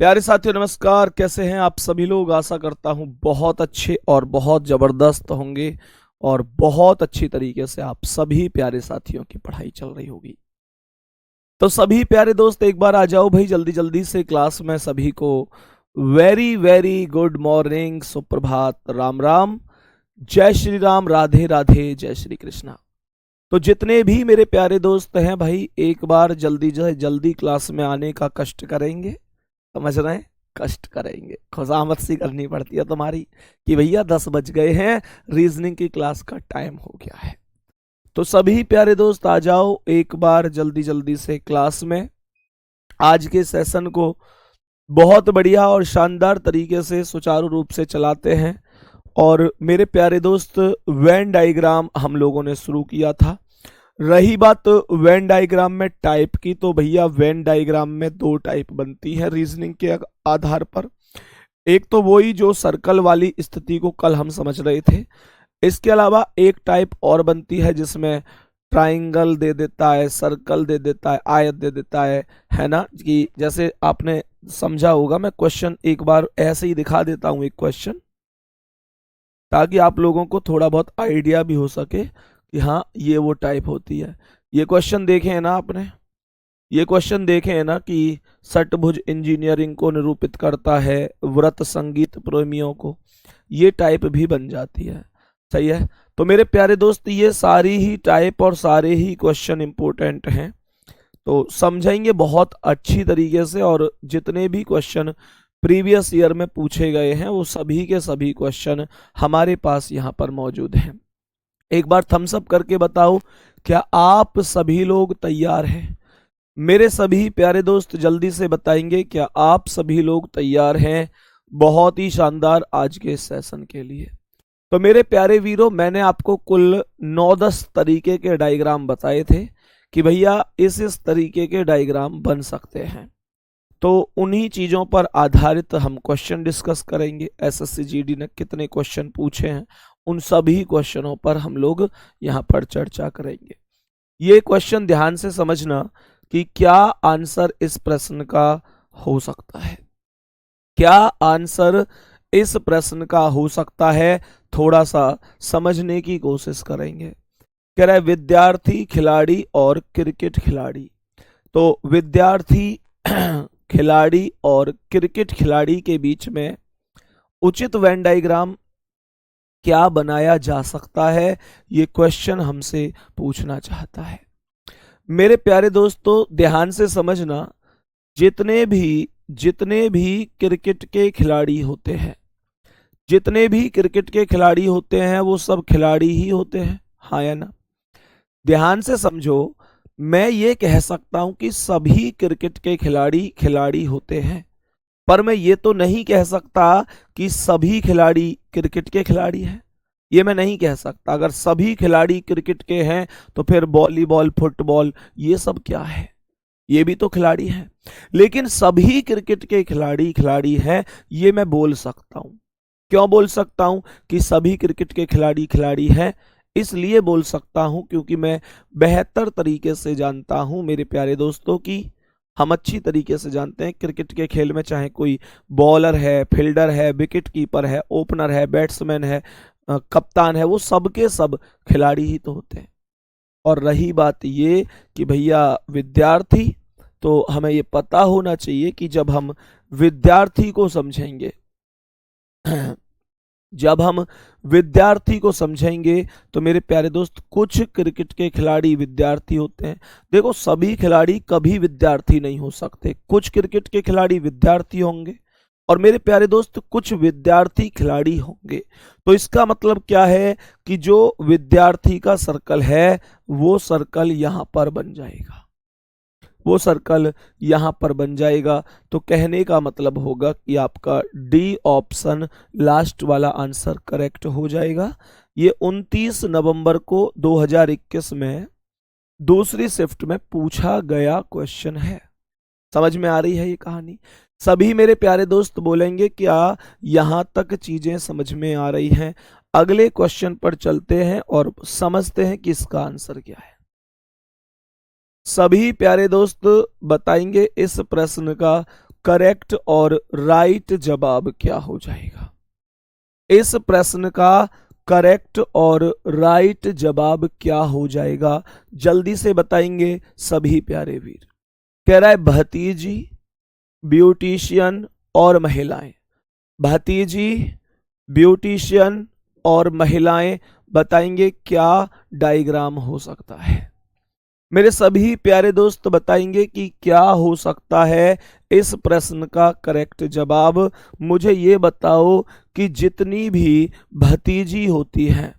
प्यारे साथियों नमस्कार। कैसे हैं आप सभी लोग? आशा करता हूं बहुत अच्छे और बहुत ज़बरदस्त होंगे और बहुत अच्छी तरीके से आप सभी प्यारे साथियों की पढ़ाई चल रही होगी। तो सभी प्यारे दोस्त एक बार आ जाओ भाई जल्दी जल्दी से क्लास में। सभी को वेरी वेरी गुड मॉर्निंग, सुप्रभात, राम राम, जय श्री राम, राधे राधे, जय श्री कृष्णा। तो जितने भी मेरे प्यारे दोस्त हैं भाई, एक बार जल्दी जल्दी क्लास में आने का कष्ट करेंगे। समझ रहे हैं? कष्ट करेंगे, खुशामद सी करनी पड़ती है तुम्हारी कि भैया 10 बज गए हैं, रीजनिंग की क्लास का टाइम हो गया है। तो सभी प्यारे दोस्त आ जाओ एक बार जल्दी जल्दी से क्लास में। आज के सेशन को बहुत बढ़िया और शानदार तरीके से सुचारू रूप से चलाते हैं। और मेरे प्यारे दोस्त, वेन डायग्राम हम लोगों ने शुरू किया था। रही बात वेन डायग्राम में टाइप की, तो भैया वेन डायग्राम में दो टाइप बनती है रीजनिंग के आधार पर। एक तो वही जो सर्कल वाली स्थिति को कल हम समझ रहे थे। इसके अलावा एक टाइप और बनती है जिसमें ट्राइंगल दे देता है, सर्कल दे देता है, आयत दे देता है ना। कि जैसे आपने समझा होगा, मैं क्वेश्चन एक बार ऐसे ही दिखा देता हूं, एक क्वेश्चन, ताकि आप लोगों को थोड़ा बहुत आइडिया भी हो सके कि हाँ ये वो टाइप होती है। ये क्वेश्चन देखे हैं ना आपने? ये क्वेश्चन देखे हैं ना कि षटभुज इंजीनियरिंग को निरूपित करता है, व्रत संगीत प्रेमियों को। ये टाइप भी बन जाती है। सही है। तो मेरे प्यारे दोस्त, ये सारी ही टाइप और सारे ही क्वेश्चन इंपॉर्टेंट हैं, तो समझेंगे बहुत अच्छी तरीके से। और जितने भी क्वेश्चन प्रीवियस ईयर में पूछे गए हैं वो सभी के सभी क्वेश्चन हमारे पास यहाँ पर मौजूद हैं। एक बार थम्स अप करके बताओ, क्या आप सभी लोग तैयार हैं? मेरे सभी प्यारे दोस्त जल्दी से बताएंगे, क्या आप सभी लोग तैयार हैं बहुत ही शानदार आज के सेशन के लिए? तो मेरे प्यारे वीरों, मैंने आपको कुल 9-10 तरीके के डायग्राम बताए थे कि भैया इस तरीके के डायग्राम बन सकते हैं। तो उन्हीं चीज़ों पर आधारित हम क्वेश्चन डिस्कस करेंगे। एसएससी जीडी ने कितने क्वेश्चन पूछे हैं, उन सभी क्वेश्चनों पर हम लोग यहाँ पर चर्चा करेंगे। ये क्वेश्चन ध्यान से समझना कि क्या आंसर इस प्रश्न का हो सकता है। क्या आंसर इस प्रश्न का हो सकता है, थोड़ा सा समझने की कोशिश करेंगे। कह रहा है विद्यार्थी खिलाड़ी और क्रिकेट खिलाड़ी। तो विद्यार्थी खिलाड़ी और क्रिकेट खिलाड़ी के बीच में उचित वेन डायग्राम क्या बनाया जा सकता है, ये क्वेश्चन हमसे पूछना चाहता है। मेरे प्यारे दोस्तों ध्यान से समझना, जितने भी क्रिकेट के खिलाड़ी होते हैं, जितने भी क्रिकेट के खिलाड़ी होते हैं वो सब खिलाड़ी ही होते हैं, हाँ या ना? ध्यान से समझो, मैं ये कह सकता हूं कि सभी क्रिकेट के खिलाड़ी खिलाड़ी होते हैं, पर मैं ये तो नहीं कह सकता कि सभी खिलाड़ी क्रिकेट के खिलाड़ी हैं। ये मैं नहीं कह सकता। अगर सभी खिलाड़ी क्रिकेट के हैं तो फिर वॉलीबॉल, फुटबॉल, ये सब क्या है? ये भी तो खिलाड़ी हैं। लेकिन सभी क्रिकेट के खिलाड़ी खिलाड़ी हैं, ये मैं बोल सकता हूं। क्यों बोल सकता हूं कि सभी क्रिकेट के खिलाड़ी खिलाड़ी हैं? इसलिए बोल सकता हूं क्योंकि मैं बेहतर तरीके से जानता हूं मेरे प्यारे दोस्तों की, हम अच्छी तरीके से जानते हैं क्रिकेट के खेल में चाहे कोई बॉलर है, फील्डर है, विकेट कीपर है, ओपनर है, बैट्समैन है, कप्तान है, वो सबके सब खिलाड़ी ही तो होते हैं। और रही बात ये कि भैया विद्यार्थी, तो हमें ये पता होना चाहिए कि जब हम विद्यार्थी को समझेंगे जब हम विद्यार्थी को समझेंगे तो मेरे प्यारे दोस्त, कुछ क्रिकेट के खिलाड़ी विद्यार्थी होते हैं। देखो, सभी खिलाड़ी कभी विद्यार्थी नहीं हो सकते। कुछ क्रिकेट के खिलाड़ी विद्यार्थी होंगे और मेरे प्यारे दोस्त कुछ विद्यार्थी खिलाड़ी होंगे। तो इसका मतलब क्या है कि जो विद्यार्थी का सर्कल है वो सर्कल यहां पर बन जाएगा, वो सर्कल यहां पर बन जाएगा। तो कहने का मतलब होगा कि आपका डी ऑप्शन लास्ट वाला आंसर करेक्ट हो जाएगा। ये 29 नवंबर को 2021 में दूसरी शिफ्ट में पूछा गया क्वेश्चन है। समझ में आ रही है ये कहानी? सभी मेरे प्यारे दोस्त बोलेंगे क्या यहां तक चीजें समझ में आ रही हैं? अगले क्वेश्चन पर चलते हैं और समझते हैं कि इसका आंसर क्या है। सभी प्यारे दोस्त बताएंगे इस प्रश्न का करेक्ट और राइट जवाब क्या हो जाएगा? इस प्रश्न का करेक्ट और राइट जवाब क्या हो जाएगा? जल्दी से बताएंगे सभी प्यारे वीर। कह रहा है भतीजी, ब्यूटिशियन और महिलाएं। भतीजी, ब्यूटिशियन और महिलाएं, बताएंगे क्या डायग्राम हो सकता है? मेरे सभी प्यारे दोस्त बताएंगे कि क्या हो सकता है इस प्रश्न का करेक्ट जवाब। मुझे ये बताओ कि जितनी भी भतीजी होती हैं,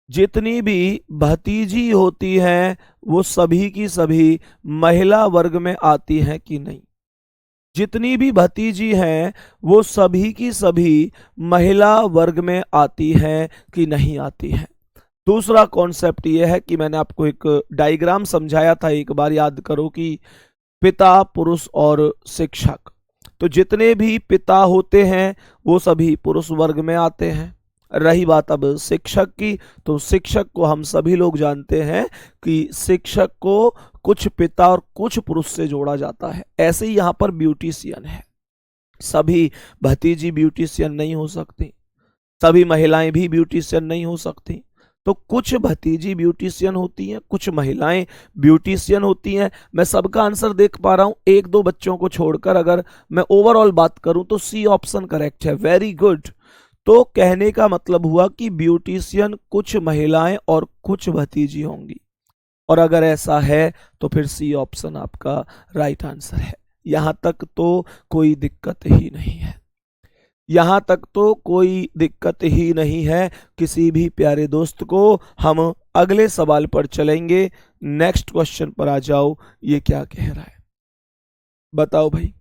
जितनी भी भतीजी होती हैं, वो सभी की सभी महिला वर्ग में आती हैं कि नहीं? जितनी भी भतीजी हैं वो सभी की सभी महिला वर्ग में आती हैं कि नहीं आती हैं? दूसरा कॉन्सेप्ट ये है कि मैंने आपको एक डायग्राम समझाया था, एक बार याद करो, कि पिता, पुरुष और शिक्षक। तो जितने भी पिता होते हैं वो सभी पुरुष वर्ग में आते हैं। रही बात अब शिक्षक की, तो शिक्षक को हम सभी लोग जानते हैं कि शिक्षक को कुछ पिता और कुछ पुरुष से जोड़ा जाता है। ऐसे ही यहां पर ब्यूटिशियन है। सभी भतीजी ब्यूटिशियन नहीं हो सकती, सभी महिलाएं भी ब्यूटिशियन नहीं हो सकती। तो कुछ भतीजी ब्यूटिशियन होती हैं, कुछ महिलाएं ब्यूटिशियन होती हैं। मैं सबका आंसर देख पा रहा हूं, एक दो बच्चों को छोड़कर। अगर मैं ओवरऑल बात करूं तो सी ऑप्शन करेक्ट है। Very good. तो कहने का मतलब हुआ कि ब्यूटिशियन कुछ महिलाएं और कुछ भतीजी होंगी, और अगर ऐसा है तो फिर सी ऑप्शन आपका राइट आंसर है। यहां तक तो कोई दिक्कत ही नहीं है, यहां तक तो कोई दिक्कत ही नहीं है किसी भी प्यारे दोस्त को। हम अगले सवाल पर चलेंगे। नेक्स्ट क्वेश्चन पर आ जाओ। ये क्या कह रहा है बताओ भाई।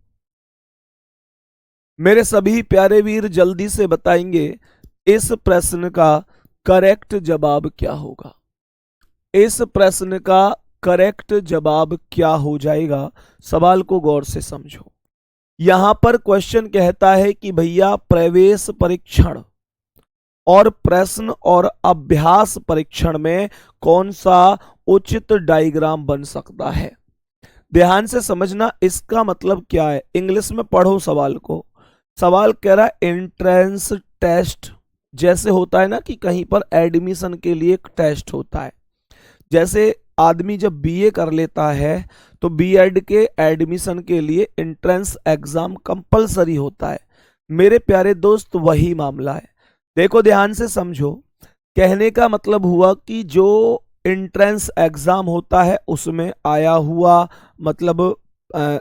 मेरे सभी प्यारे वीर जल्दी से बताएंगे इस प्रश्न का करेक्ट जवाब क्या होगा? इस प्रश्न का करेक्ट जवाब क्या हो जाएगा? सवाल को गौर से समझो। यहां पर क्वेश्चन कहता है कि भैया प्रवेश परीक्षण और प्रश्न और अभ्यास परीक्षण में कौन सा उचित डायग्राम बन सकता है? ध्यान से समझना, इसका मतलब क्या है। इंग्लिश में पढ़ो सवाल को। सवाल कह रहा है एंट्रेंस टेस्ट। जैसे होता है ना कि कहीं पर एडमिशन के लिए एक टेस्ट होता है, जैसे आदमी जब बीए कर लेता है तो बीएड के एडमिशन के लिए एंट्रेंस एग्जाम कंपलसरी होता है। मेरे प्यारे दोस्त वही मामला है। देखो ध्यान से समझो, कहने का मतलब हुआ कि जो एंट्रेंस एग्जाम होता है उसमें आया हुआ, मतलब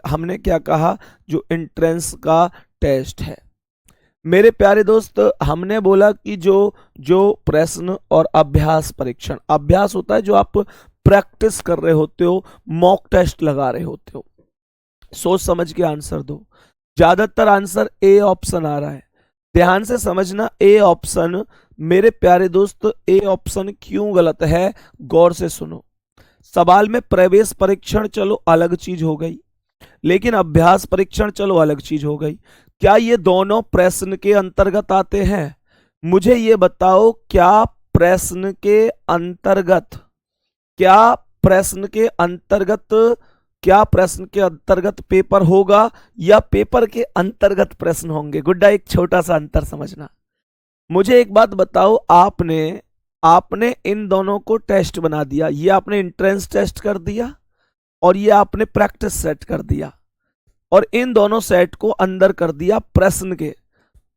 हमने क्या कहा, जो एंट्रेंस का टेस्ट है। मेरे प्यारे दोस्त हमने बोला कि जो प्रश्न और अभ्यास परीक्षण, अभ्यास होता है जो आप प्रैक्टिस कर रहे होते हो, मॉक टेस्ट लगा रहे होते हो। सोच समझ के आंसर दो। ज्यादातर आंसर ए ऑप्शन आ रहा है। ध्यान से समझना, ए ऑप्शन, मेरे प्यारे दोस्त ए ऑप्शन क्यों गलत है, गौर से सुनो। सवाल में प्रवेश परीक्षण चलो अलग चीज हो गई, लेकिन अभ्यास परीक्षण चलो अलग चीज हो गई। क्या ये दोनों प्रश्न के अंतर्गत आते हैं? मुझे ये बताओ, क्या प्रश्न के अंतर्गत, क्या प्रश्न के अंतर्गत, क्या प्रश्न के अंतर्गत पेपर होगा या पेपर के अंतर्गत प्रश्न होंगे? गुड्डा, एक छोटा सा अंतर समझना। मुझे एक बात बताओ, आपने इन दोनों को टेस्ट बना दिया। ये आपने एंट्रेंस टेस्ट कर दिया और ये आपने प्रैक्टिस सेट कर दिया, और इन दोनों सेट को अंदर कर दिया प्रश्न के।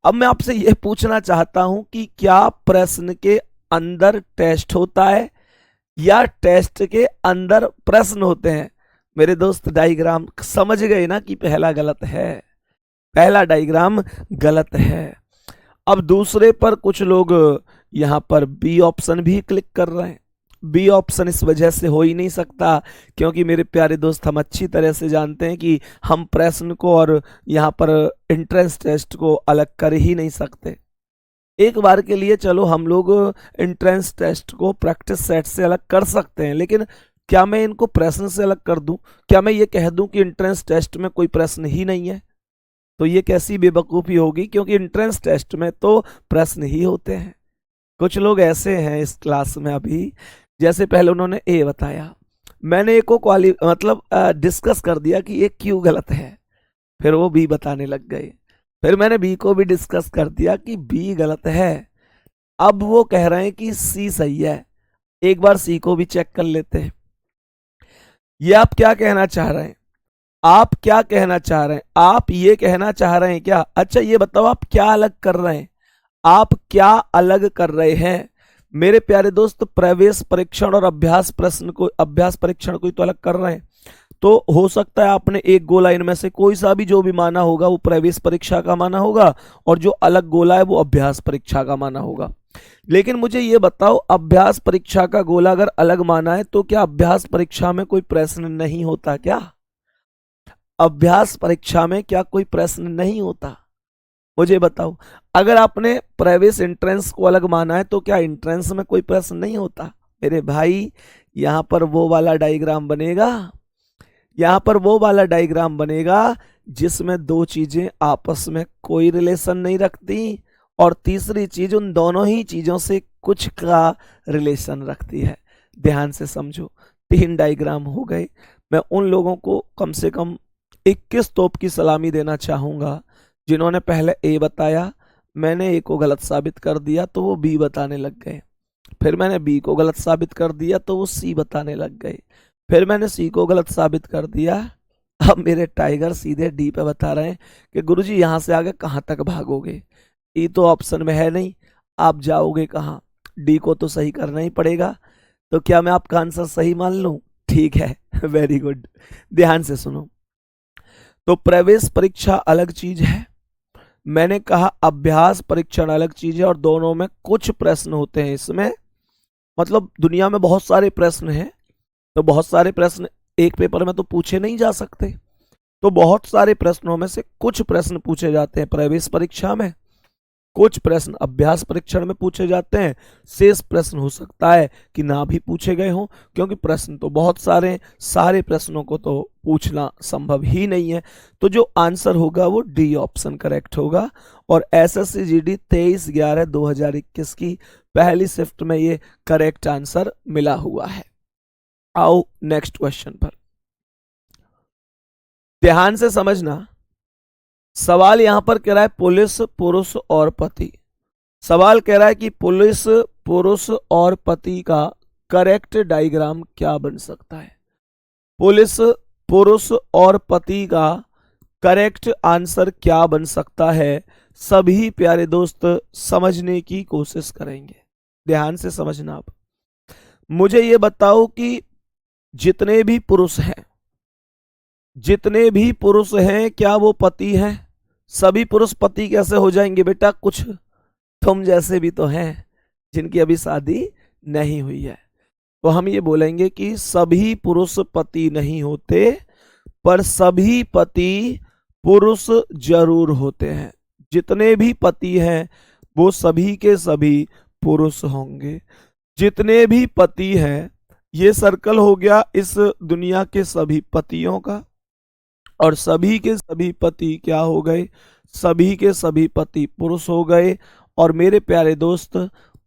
अब मैं आपसे यह पूछना चाहता हूं कि क्या प्रश्न के अंदर टेस्ट होता है या टेस्ट के अंदर प्रश्न होते हैं? मेरे दोस्त डायग्राम समझ गए ना कि पहला गलत है, पहला डायग्राम गलत है। अब दूसरे पर कुछ लोग यहां पर बी ऑप्शन भी क्लिक कर रहे हैं। बी ऑप्शन इस वजह से हो ही नहीं सकता क्योंकि मेरे प्यारे दोस्त हम अच्छी तरह से जानते हैं कि हम प्रश्न को और यहाँ पर एंट्रेंस टेस्ट को अलग कर ही नहीं सकते। एक बार के लिए चलो हम लोग एंट्रेंस टेस्ट को प्रैक्टिस सेट से अलग कर सकते हैं, लेकिन क्या मैं इनको प्रश्न से अलग कर दूं? क्या मैं ये कह दूं कि एंट्रेंस टेस्ट में कोई प्रश्न ही नहीं है? तो ये कैसी बेवकूफ़ी होगी, क्योंकि एंट्रेंस टेस्ट में तो प्रश्न ही होते हैं। कुछ लोग ऐसे हैं इस क्लास में अभी, जैसे पहले उन्होंने ए बताया, मैंने ए को मतलब डिस्कस कर दिया कि ये क्यों गलत है। फिर वो बी बताने लग गए। फिर मैंने बी को भी डिस्कस कर दिया कि बी गलत है। अब वो कह रहे हैं कि सी सही है। एक बार सी को भी चेक कर लेते हैं। ये आप क्या कहना चाह रहे हैं? आप क्या कहना चाह रहे हैं? आप ये कहना चाह रहे हैं क्या? अच्छा ये बताओ आप क्या अलग कर रहे हैं? आप क्या अलग कर रहे हैं मेरे प्यारे दोस्त? प्रवेश परीक्षण और अभ्यास परीक्षण को ही तो अलग कर रहे हैं। तो हो सकता है आपने एक गोला इनमें से कोई सा भी जो भी माना होगा वो प्रवेश परीक्षा का माना होगा, और जो अलग गोला है वो अभ्यास परीक्षा का माना होगा। लेकिन मुझे ये बताओ, अभ्यास परीक्षा का गोला अगर अलग माना है तो क्या अभ्यास परीक्षा में कोई प्रश्न नहीं होता क्या? अभ्यास परीक्षा में क्या कोई प्रश्न नहीं होता? मुझे बताओ। अगर आपने प्रवेश एंट्रेंस को अलग माना है तो क्या एंट्रेंस में कोई प्रश्न नहीं होता? मेरे भाई, यहां पर वो वाला डायग्राम बनेगा, यहां पर वो वाला डायग्राम बनेगा जिसमें दो चीजें आपस में कोई रिलेशन नहीं रखती, और तीसरी चीज उन दोनों ही चीजों से कुछ का रिलेशन रखती है। ध्यान से समझो, 3 डायग्राम हो गए। मैं उन लोगों को कम से कम 21 तोप की सलामी देना चाहूंगा जिन्होंने पहले ए बताया, मैंने ए को गलत साबित कर दिया तो वो बी बताने लग गए। फिर मैंने बी को गलत साबित कर दिया तो वो सी बताने लग गए। फिर मैंने सी को गलत साबित कर दिया। अब मेरे टाइगर सीधे डी पे बता रहे हैं कि गुरुजी यहां से आगे कहां तक भागोगे? ई तो ऑप्शन में है नहीं, आप जाओगे कहां? डी को तो सही करना ही पड़ेगा। तो क्या मैं आपका आंसर सही मान लूं? ठीक है, वेरी गुड। ध्यान से सुनो। तो प्रवेश परीक्षा अलग चीज है, मैंने कहा अभ्यास परीक्षण अलग चीज है, और दोनों में कुछ प्रश्न होते हैं। इसमें मतलब दुनिया में बहुत सारे प्रश्न हैं, तो बहुत सारे प्रश्न एक पेपर में तो पूछे नहीं जा सकते, तो बहुत सारे प्रश्नों में से कुछ प्रश्न पूछे जाते हैं प्रवेश परीक्षा में, कुछ प्रश्न अभ्यास परीक्षण में पूछे जाते हैं। शेष प्रश्न हो सकता है कि ना भी पूछे गए हों, क्योंकि प्रश्न तो बहुत सारे हैं, सारे प्रश्नों को तो पूछना संभव ही नहीं है। तो जो आंसर होगा वो डी ऑप्शन करेक्ट होगा। और एसएससी जीडी 23/11/2021 की पहली शिफ्ट में ये करेक्ट आंसर मिला हुआ है। आओ नेक्स्ट क्वेश्चन पर ध्यान से समझना। सवाल यहां पर कह रहा है पुलिस, पुरुष और पति। सवाल कह रहा है कि पुलिस, पुरुष और पति का करेक्ट डायग्राम क्या बन सकता है? पुलिस, पुरुष और पति का करेक्ट आंसर क्या बन सकता है? सभी प्यारे दोस्त समझने की कोशिश करेंगे। ध्यान से समझना। आप मुझे ये बताओ कि जितने भी पुरुष हैं, जितने भी पुरुष हैं, क्या वो पति हैं? सभी पुरुष पति कैसे हो जाएंगे बेटा? कुछ तुम जैसे भी तो हैं जिनकी अभी शादी नहीं हुई है। तो हम ये बोलेंगे कि सभी पुरुष पति नहीं होते, पर सभी पति पुरुष जरूर होते हैं। जितने भी पति हैं वो सभी के सभी पुरुष होंगे। जितने भी पति हैं, ये सर्कल हो गया इस दुनिया के सभी पतियों का, और सभी के सभी पति क्या हो गए? सभी के सभी पति पुरुष हो गए। और मेरे प्यारे दोस्त,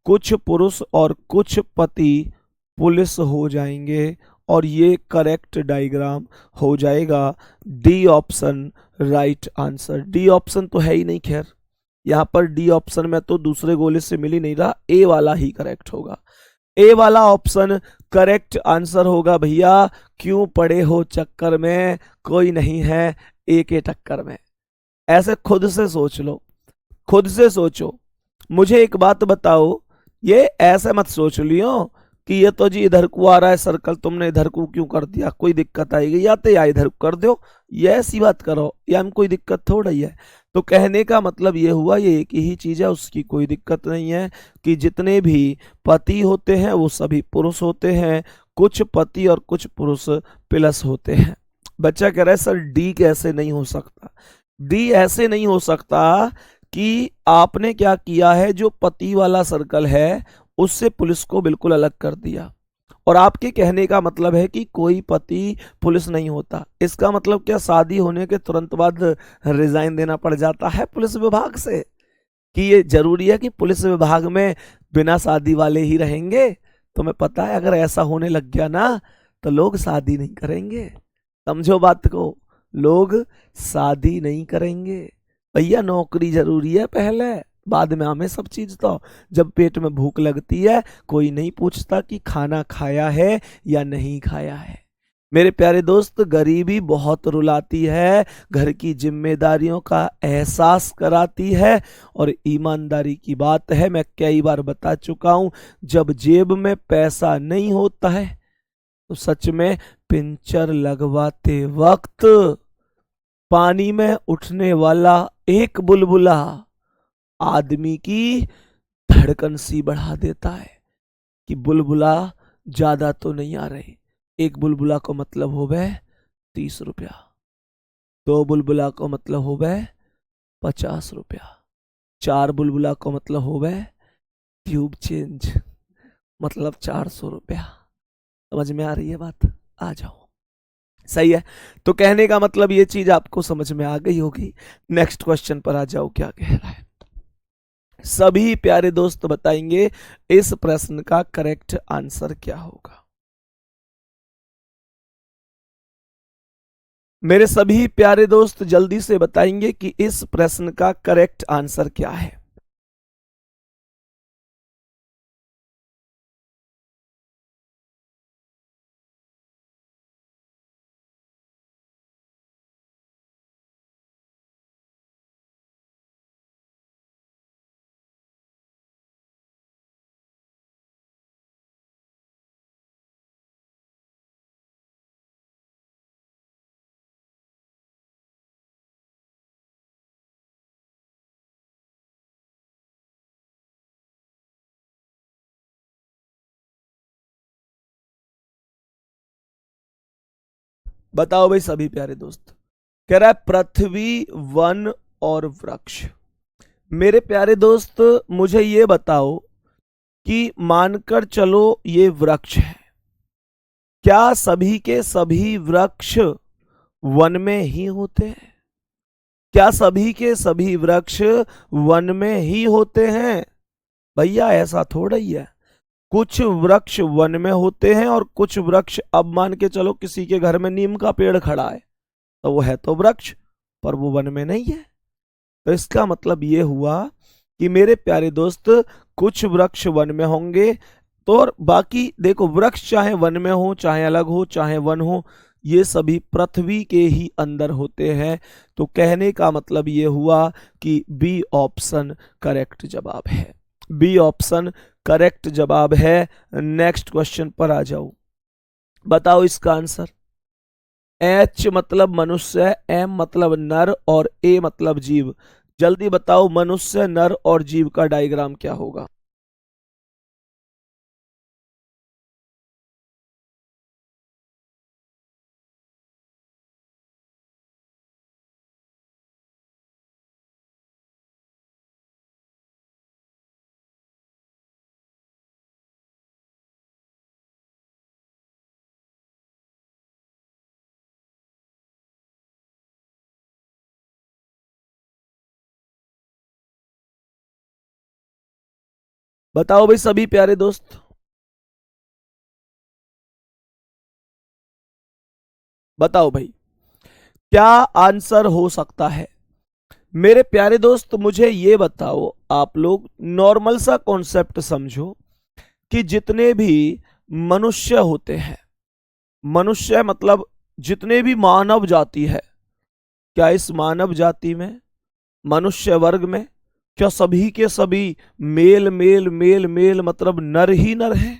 कुछ पुरुष और कुछ पति पुलिस हो जाएंगे, और ये करेक्ट डायग्राम हो जाएगा। D option right answer. D option तो है ही नहीं, खैर यहां पर डी ऑप्शन में तो दूसरे गोले से मिल ही नहीं रहा, ए वाला ही करेक्ट होगा। ए वाला ऑप्शन करेक्ट आंसर होगा भैया। क्यों पड़े हो चक्कर में, कोई नहीं है ए के टक्कर में। ऐसे खुद से सोच लो, खुद से सोचो। मुझे एक बात बताओ, ये ऐसे मत सोच लियो कि ये तो जी इधर को आ रहा है सर्कल, तुमने इधर को क्यों कर दिया, कोई दिक्कत आएगी, या तो या इधर कर दो, ये ऐसी बात करो, या में कोई दिक्कत थोड़ा ही है। तो कहने का मतलब ये हुआ, ये एक ही चीज है, उसकी कोई दिक्कत नहीं है कि जितने भी पति होते हैं वो सभी पुरुष होते हैं। कुछ पति और कुछ पुरुष प्लस होते हैं। बच्चा कह रहा है सर डी कैसे नहीं हो सकता? डी ऐसे नहीं हो सकता कि आपने क्या किया है, जो पति वाला सर्कल है उससे पुलिस को बिल्कुल अलग कर दिया, और आपके कहने का मतलब है कि कोई पति पुलिस नहीं होता। इसका मतलब क्या शादी होने के तुरंत बाद रिजाइन देना पड़ जाता है पुलिस विभाग से? कि ये जरूरी है कि पुलिस विभाग में बिना शादी वाले ही रहेंगे? तुम्हें पता है अगर ऐसा होने लग गया ना तो लोग शादी नहीं करेंगे। समझो बात को, लोग शादी नहीं करेंगे। भैया नौकरी जरूरी है पहले, बाद में हमें सब चीज। तो जब पेट में भूख लगती है कोई नहीं पूछता कि खाना खाया है या नहीं खाया है। मेरे प्यारे दोस्त, गरीबी बहुत रुलाती है, घर की जिम्मेदारियों का एहसास कराती है। और ईमानदारी की बात है, मैं कई बार बता चुका हूं, जब जेब में पैसा नहीं होता है तो सच में पिंचर लगवाते वक्त पानी में उठने वाला एक बुलबुला आदमी की धड़कन सी बढ़ा देता है कि बुलबुला ज्यादा तो नहीं आ रहे। एक बुलबुला को मतलब हो गए 30 रुपया, 2 बुलबुला को मतलब हो गए 50 रुपया, 4 बुलबुला को मतलब हो गए ट्यूब चेंज मतलब 400 रुपया। समझ में आ रही है बात? आ जाओ। सही है। तो कहने का मतलब ये चीज आपको समझ में आ गई होगी। नेक्स्ट क्वेश्चन पर आ जाओ, क्या कह रहा है। सभी प्यारे दोस्त बताएंगे इस प्रश्न का करेक्ट आंसर क्या होगा। मेरे सभी प्यारे दोस्त जल्दी से बताएंगे कि इस प्रश्न का करेक्ट आंसर क्या है। बताओ भाई सभी प्यारे दोस्त। कह रहा है पृथ्वी, वन और वृक्ष। मेरे प्यारे दोस्त मुझे ये बताओ कि मानकर चलो ये वृक्ष है, क्या सभी के सभी वृक्ष वन में ही होते हैं? क्या सभी के सभी वृक्ष वन में ही होते हैं? भैया ऐसा थोड़ा ही है। कुछ वृक्ष वन में होते हैं और कुछ वृक्ष, अब मान के चलो किसी के घर में नीम का पेड़ खड़ा है तो वो है तो वृक्ष, पर वो वन में नहीं है। तो इसका मतलब ये हुआ कि मेरे प्यारे दोस्त कुछ वृक्ष वन में होंगे तो, और बाकी देखो वृक्ष चाहे वन में हो चाहे अलग हो चाहे वन हो, ये सभी पृथ्वी के ही अंदर होते हैं। तो कहने का मतलब ये हुआ कि बी ऑप्शन करेक्ट जवाब है। बी ऑप्शन करेक्ट जवाब है। नेक्स्ट क्वेश्चन पर आ जाओ, बताओ इसका आंसर। एच मतलब मनुष्य, एम मतलब नर और ए मतलब जीव। जल्दी बताओ मनुष्य, नर और जीव का डायग्राम क्या होगा। बताओ भाई सभी प्यारे दोस्त। बताओ भाई क्या आंसर हो सकता है। मेरे प्यारे दोस्त मुझे ये बताओ, आप लोग नॉर्मल सा कॉन्सेप्ट समझो कि जितने भी मनुष्य होते हैं, मनुष्य मतलब जितने भी मानव जाति है, क्या इस मानव जाति में, मनुष्य वर्ग में, क्या सभी के सभी मेल मेल मेल मेल मतलब नर ही नर है?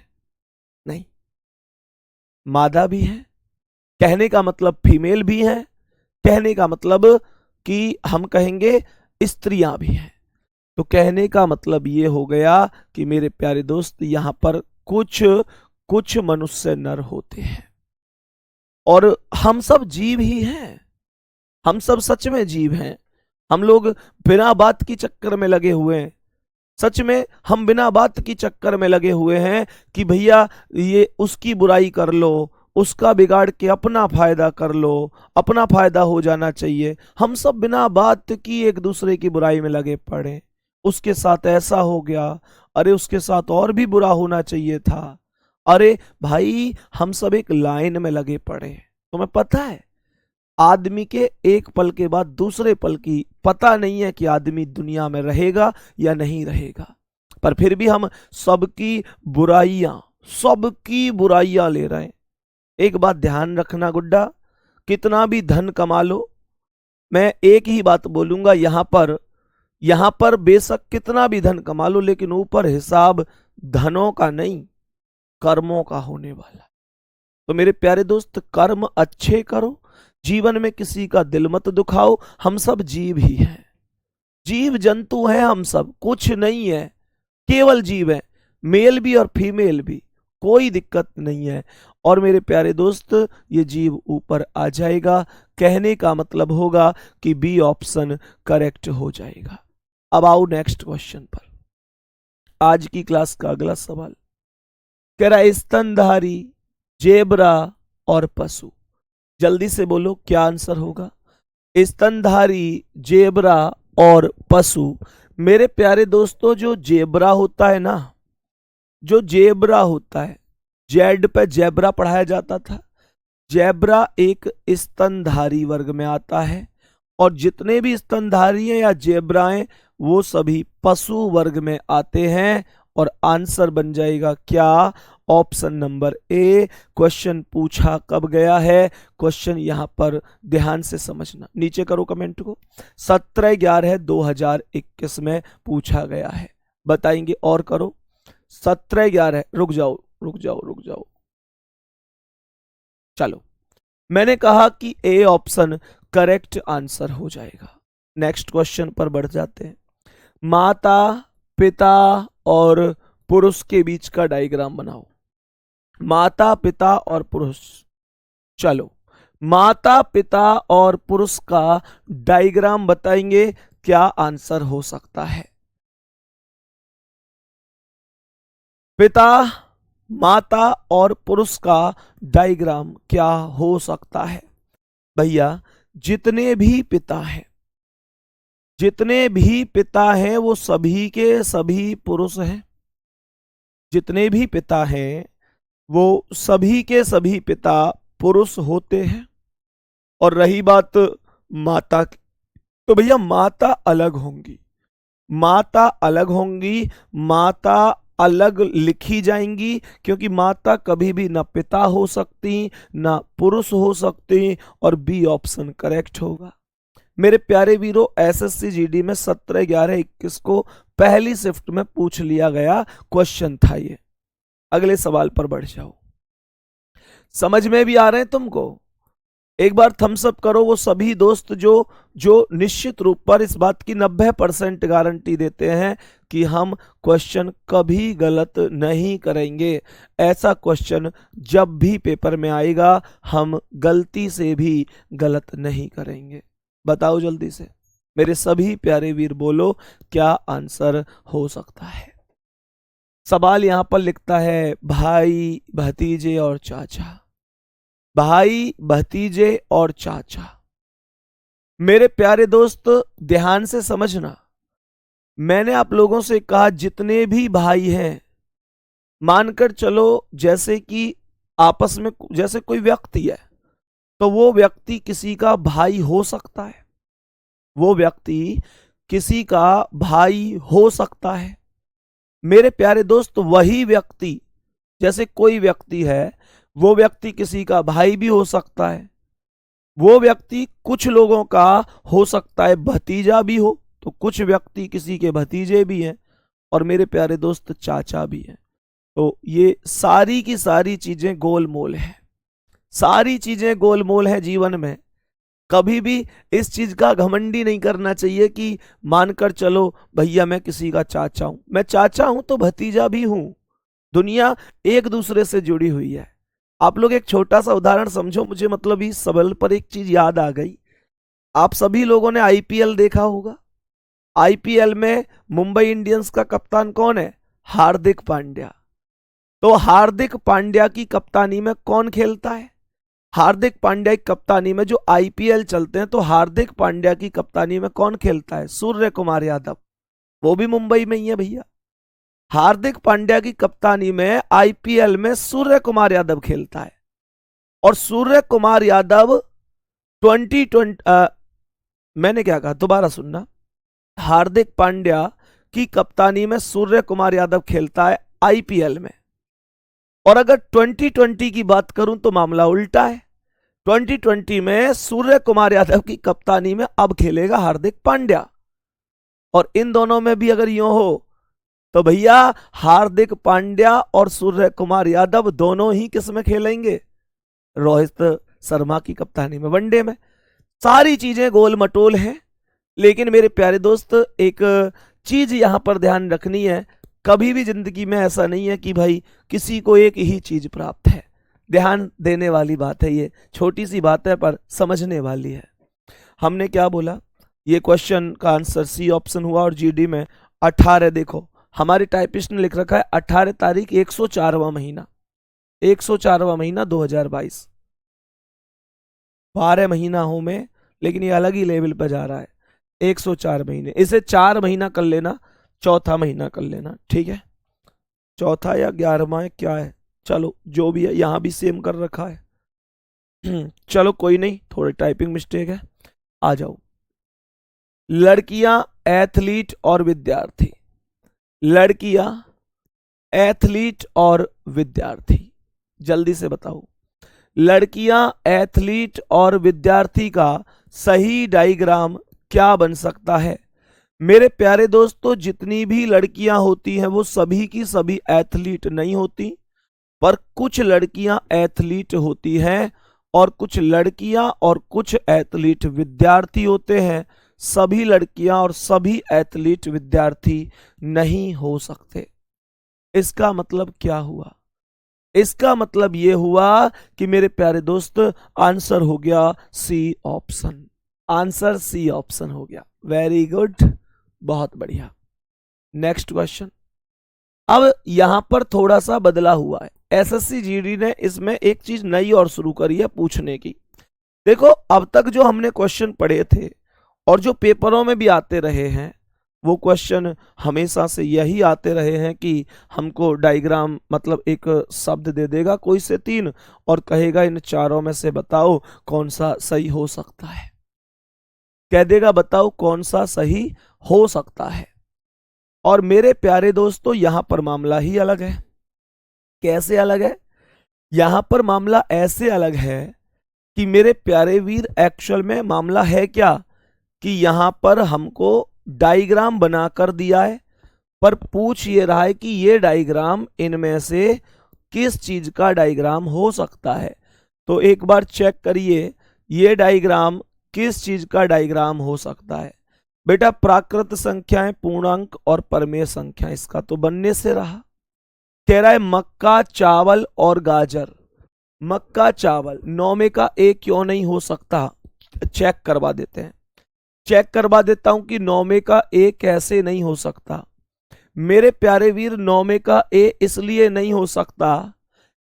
नहीं, मादा भी है, कहने का मतलब फीमेल भी है, कहने का मतलब कि हम कहेंगे स्त्रियां भी हैं। तो कहने का मतलब ये हो गया कि मेरे प्यारे दोस्त यहां पर कुछ कुछ मनुष्य नर होते हैं और हम सब जीव ही हैं। हम सब सच में जीव हैं। हम लोग बिना बात की चक्कर में लगे हुए हैं। सच में हम बिना बात की चक्कर में लगे हुए हैं कि भैया ये उसकी बुराई कर लो, उसका बिगाड़ के अपना फायदा कर लो, अपना फायदा हो जाना चाहिए। हम सब बिना बात की एक दूसरे की बुराई में लगे पड़े। उसके साथ ऐसा हो गया, अरे उसके साथ और भी बुरा होना चाहिए था। अरे भाई हम सब एक लाइन में लगे पड़े। तुम्हें पता है आदमी के एक पल के बाद दूसरे पल की पता नहीं है कि आदमी दुनिया में रहेगा या नहीं रहेगा, पर फिर भी हम सबकी बुराइयां ले रहे हैं। एक बात ध्यान रखना गुड्डा, कितना भी धन कमा लो, मैं एक ही बात बोलूंगा, यहां पर बेशक कितना भी धन कमा लो, लेकिन ऊपर हिसाब धनों का नहीं, कर्मों का होने वाला। तो मेरे प्यारे दोस्त, कर्म अच्छे करो, जीवन में किसी का दिल मत दुखाओ। हम सब जीव ही हैं, जीव जंतु हैं, हम सब कुछ नहीं है, केवल जीव है, मेल भी और फीमेल भी, कोई दिक्कत नहीं है। और मेरे प्यारे दोस्त, ये जीव ऊपर आ जाएगा, कहने का मतलब होगा कि बी ऑप्शन करेक्ट हो जाएगा। अब आओ नेक्स्ट क्वेश्चन पर। आज की क्लास का अगला सवाल कह रहा है स्तनधारी, जेब्रा और पशु। जल्दी से बोलो क्या आंसर होगा। स्तनधारी, जेब्रा और पशु। मेरे प्यारे दोस्तों, जो जेब्रा होता है ना, जो जेब्रा होता है, जेड पे जेब्रा पढ़ाया जाता था, जेब्रा एक स्तनधारी वर्ग में आता है, और जितने भी स्तनधारी हैं या जेब्राएं वो सभी पशु वर्ग में आते हैं। और आंसर बन जाएगा क्या, ऑप्शन नंबर ए। क्वेश्चन पूछा कब गया है, क्वेश्चन यहां पर ध्यान से समझना, नीचे करो कमेंट को। 17/11/2021 में पूछा गया है, बताएंगे और करो। 17/11, रुक जाओ, चलो, मैंने कहा कि ए ऑप्शन करेक्ट आंसर हो जाएगा। नेक्स्ट क्वेश्चन पर बढ़ जाते हैं। माता, पिता और पुरुष के बीच का डायग्राम बनाओ। माता, पिता और पुरुष। चलो, माता, पिता और पुरुष का डायग्राम बताएंगे, क्या आंसर हो सकता है। पिता, माता और पुरुष का डायग्राम क्या हो सकता है। भैया, जितने भी पिता हैं वो सभी के सभी पुरुष हैं। जितने भी पिता हैं वो सभी के सभी पिता पुरुष होते हैं। और रही बात माता की, तो भैया माता अलग होंगी, माता अलग लिखी जाएंगी, क्योंकि माता कभी भी ना पिता हो सकती ना पुरुष हो सकती, और बी ऑप्शन करेक्ट होगा। मेरे प्यारे वीरों, एसएससी जीडी में 17/11/21 को पहली शिफ्ट में पूछ लिया गया क्वेश्चन था ये। अगले सवाल पर बढ़ जाओ। समझ में भी आ रहे हैं तुमको? एक बार थम्स अप करो वो सभी दोस्त जो निश्चित रूप पर इस बात की 90% गारंटी देते हैं कि हम क्वेश्चन कभी गलत नहीं करेंगे। ऐसा क्वेश्चन जब भी पेपर में आएगा हम गलती से भी गलत नहीं करेंगे। बताओ जल्दी से मेरे सभी प्यारे वीर, बोलो क्या आंसर हो सकता है। सवाल यहां पर लिखता है भाई, भतीजे और चाचा। भाई, भतीजे और चाचा। मेरे प्यारे दोस्त ध्यान से समझना, मैंने आप लोगों से कहा जितने भी भाई हैं, मानकर चलो जैसे कि आपस में जैसे कोई व्यक्ति है, तो वो व्यक्ति किसी का भाई हो सकता है, वो व्यक्ति किसी का भाई हो सकता है। मेरे प्यारे दोस्त, वही व्यक्ति, जैसे कोई व्यक्ति है, वो व्यक्ति किसी का भाई भी हो सकता है, वो व्यक्ति कुछ लोगों का हो सकता है भतीजा भी हो, तो कुछ व्यक्ति किसी के भतीजे भी हैं, और मेरे प्यारे दोस्त चाचा भी हैं। तो ये सारी की सारी चीजें गोलमोल है, सारी चीजें गोलमोल है जीवन में। कभी भी इस चीज का घमंडी नहीं करना चाहिए कि मानकर चलो भैया मैं किसी का चाचा हूं, मैं चाचा हूं तो भतीजा भी हूं। दुनिया एक दूसरे से जुड़ी हुई है। आप लोग एक छोटा सा उदाहरण समझो, मुझे मतलब इस सवाल पर एक चीज याद आ गई। आप सभी लोगों ने आईपीएल देखा होगा। आईपीएल में मुंबई इंडियंस का कप्तान कौन है? हार्दिक पांड्या। तो हार्दिक पांड्या की कप्तानी में कौन खेलता है? हार्दिक पांड्या की कप्तानी में जो आईपीएल चलते हैं, तो हार्दिक पांड्या की कप्तानी में कौन खेलता है? सूर्य कुमार यादव। वो भी मुंबई में ही है भैया। हार्दिक पांड्या की कप्तानी में आईपीएल में सूर्य कुमार यादव खेलता है, और सूर्य कुमार यादव 2020 मैंने क्या कहा, दोबारा सुनना। हार्दिक पांड्या की कप्तानी में सूर्य कुमार यादव खेलता है आईपीएल में, और अगर 2020 की बात करूं तो मामला उल्टा है। 2020 में सूर्य कुमार यादव की कप्तानी में अब खेलेगा हार्दिक पांड्या, और इन दोनों में भी अगर यूं हो तो भैया हार्दिक पांड्या और सूर्य कुमार यादव दोनों ही किस में खेलेंगे, रोहित शर्मा की कप्तानी में, वनडे में। सारी चीजें गोल मटोल हैं, लेकिन मेरे प्यारे दोस्त एक चीज यहां पर ध्यान रखनी है, कभी भी जिंदगी में ऐसा नहीं है कि भाई किसी को एक ही चीज प्राप्त है। ध्यान देने वाली बात है, ये छोटी सी बात है पर समझने वाली है। हमने क्या बोला, ये क्वेश्चन का आंसर सी ऑप्शन हुआ, और जीडी में 18, देखो हमारे टाइपिस्ट ने लिख रखा है 18 तारीख 104वां महीना, 104वां महीना 2022। 12 महीना हो में, लेकिन ये अलग ही लेवल पर जा रहा है। 104 महीने, इसे 4 महीना कर लेना, चौथा महीना कर लेना, ठीक है। चौथा या 11वां है, क्या है, चलो जो भी है, यहां भी सेम कर रखा है। चलो कोई नहीं, थोड़ी टाइपिंग मिस्टेक है। आ जाओ, लड़कियां, एथलीट और विद्यार्थी। लड़कियां, एथलीट और विद्यार्थी, जल्दी से बताओ। लड़कियां, एथलीट और विद्यार्थी का सही डायग्राम क्या बन सकता है? मेरे प्यारे दोस्तों, जितनी भी लड़कियां होती हैं वो सभी की सभी एथलीट नहीं होती, पर कुछ लड़कियां एथलीट होती हैं और कुछ लड़कियां और कुछ एथलीट विद्यार्थी होते हैं। सभी लड़कियां और सभी एथलीट विद्यार्थी नहीं हो सकते। इसका मतलब क्या हुआ? इसका मतलब यह हुआ कि मेरे प्यारे दोस्त आंसर हो गया C option. Answer C option हो गया। वेरी गुड, बहुत बढ़िया। Next question. अब यहां पर थोड़ा सा बदला हुआ है, एसएससी जीडी ने इसमें एक चीज नई और शुरू करी है पूछने की। देखो, अब तक जो हमने क्वेश्चन पढ़े थे और जो पेपरों में भी आते रहे हैं, वो क्वेश्चन हमेशा से यही आते रहे हैं कि हमको डायग्राम मतलब एक शब्द दे देगा कोई से 3 और कहेगा इन चारों में से बताओ कौन सा सही हो सकता है। कह देगा बताओ कौन सा सही हो सकता है। और मेरे प्यारे दोस्तों, यहां पर मामला ही अलग है। कैसे अलग है? यहां पर मामला ऐसे अलग है कि मेरे प्यारे वीर, एक्चुअल में मामला है क्या कि यहां पर हमको डायग्राम बनाकर दिया है, पर पूछ ये रहा है कि ये डायग्राम इनमें से किस चीज का डायग्राम हो सकता है। तो एक बार चेक करिए, ये डायग्राम किस चीज का डायग्राम हो सकता है। बेटा, प्राकृत संख्याएं, पूर्णांक और परमेय संख्या, इसका तो बनने से रहा। कह रहा है मक्का, चावल और गाजर। मक्का, चावल, 9 में का ए क्यों नहीं हो सकता? चेक करवा देते हैं। चेक करवा देता हूं कि 9 में का ए कैसे नहीं हो सकता। मेरे प्यारे वीर, 9 में का ए इसलिए नहीं हो सकता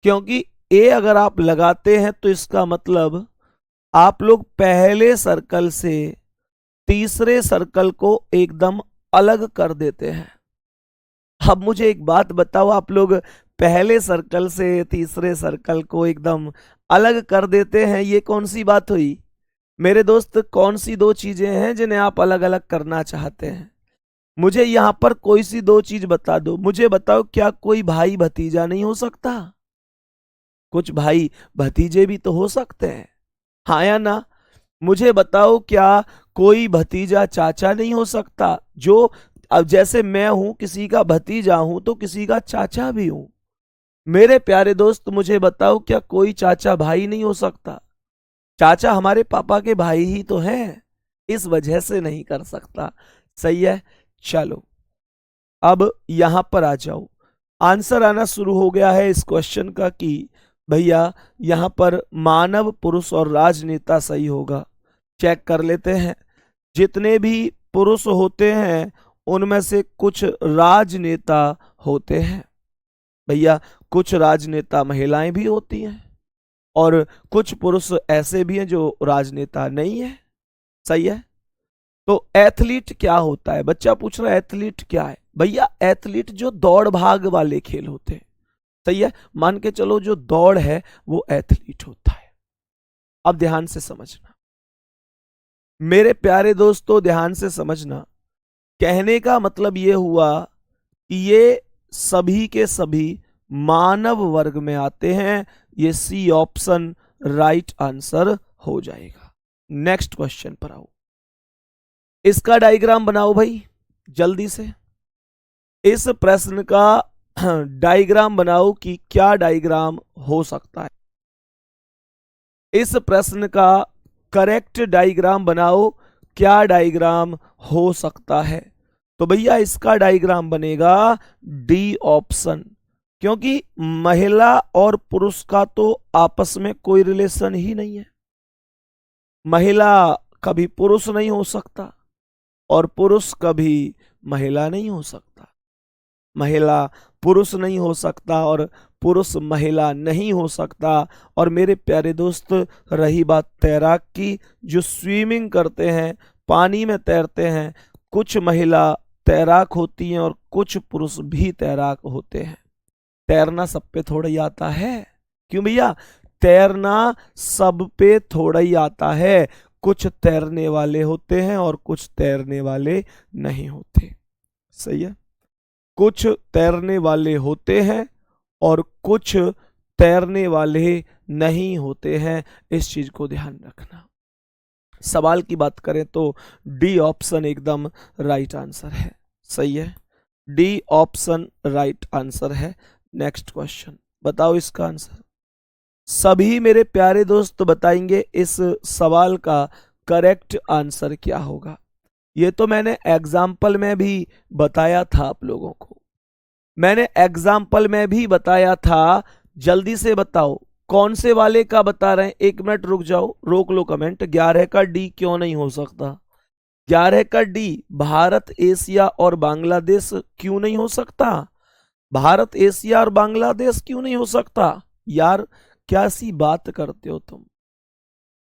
क्योंकि ए अगर आप लगाते हैं तो इसका मतलब आप लोग पहले सर्कल से तीसरे सर्कल को एकदम अलग कर देते हैं। अब मुझे एक बात बताओ, आप लोग पहले सर्कल से तीसरे सर्कल को एकदम अलग कर देते हैं, ये कौन सी बात हुई? मेरे दोस्त, कौन सी 2 चीजें हैं जिन्हें आप अलग अलग करना चाहते हैं? मुझे यहां पर कोई सी 2 चीज बता दो। मुझे बताओ, क्या कोई भाई भतीजा नहीं हो सकता? कुछ भाई भतीजे भी तो हो सकते हैं, हाँ या ना? मुझे बताओ, क्या कोई भतीजा चाचा नहीं हो सकता? जो अब जैसे मैं हूं, किसी का भतीजा हूं तो किसी का चाचा भी हूं। मेरे प्यारे दोस्त, मुझे बताओ, क्या कोई चाचा भाई नहीं हो सकता? चाचा हमारे पापा के भाई ही तो हैं, इस वजह से नहीं कर सकता। सही है। चलो, अब यहां पर आ जाओ। आंसर आना शुरू हो गया है इस क्वेश्चन का कि भैया यहां पर मानव, पुरुष और राजनेता सही होगा। चेक कर लेते हैं। जितने भी पुरुष होते हैं उनमें से कुछ राजनेता होते हैं। भैया, कुछ राजनेता महिलाएं भी होती हैं और कुछ पुरुष ऐसे भी हैं जो राजनेता नहीं है। सही है। तो एथलीट क्या होता है? बच्चा पूछ रहा है एथलीट क्या है। भैया, एथलीट जो दौड़ भाग वाले खेल होते हैं। सही है, मान के चलो जो दौड़ है वो एथलीट होता है। अब ध्यान से समझना, मेरे प्यारे दोस्तों ध्यान से समझना, कहने का मतलब ये हुआ कि ये सभी के सभी मानव वर्ग में आते हैं। ये सी ऑप्शन राइट आंसर हो जाएगा। नेक्स्ट क्वेश्चन पर आओ, इसका डायग्राम बनाओ भाई जल्दी से। इस प्रश्न का डायग्राम बनाओ कि क्या डायग्राम हो सकता है। इस प्रश्न का करेक्ट डायग्राम बनाओ, क्या डायग्राम हो सकता है। तो भैया इसका डायग्राम बनेगा डी ऑप्शन, क्योंकि महिला और पुरुष का तो आपस में कोई रिलेशन ही नहीं है। महिला कभी पुरुष नहीं हो सकता और पुरुष कभी महिला नहीं हो सकता। महिला पुरुष नहीं हो सकता और पुरुष महिला नहीं हो सकता। और मेरे प्यारे दोस्त, रही बात तैराक की, जो स्विमिंग करते हैं, पानी में तैरते हैं, कुछ महिला तैराक होती हैं और कुछ पुरुष भी तैराक होते हैं। तैरना सब पे थोड़ा ही आता है। क्यों भैया? तैरना सब पे थोड़ा ही आता है। कुछ तैरने वाले होते हैं और कुछ तैरने वाले नहीं होते। सही है? कुछ तैरने वाले होते हैं और कुछ तैरने वाले नहीं होते हैं। इस चीज को ध्यान रखना। सवाल की बात करें तो डी ऑप्शन एकदम राइट आंसर है। सही है, डी ऑप्शन राइट आंसर है। नेक्स्ट क्वेश्चन बताओ इसका आंसर। सभी मेरे प्यारे दोस्त बताएंगे इस सवाल का करेक्ट आंसर क्या होगा। ये तो मैंने एग्जाम्पल में भी बताया था आप लोगों को, मैंने एग्जाम्पल में भी बताया था। जल्दी से बताओ कौन से वाले का बता रहे हैं। 1 मिनट रुक जाओ, रोक लो कमेंट। 11 का डी क्यों नहीं हो सकता? 11 का डी भारत, एशिया और बांग्लादेश क्यों नहीं हो सकता? भारत, एशिया और बांग्लादेश क्यों नहीं हो सकता? यार कैसी बात करते हो तुम,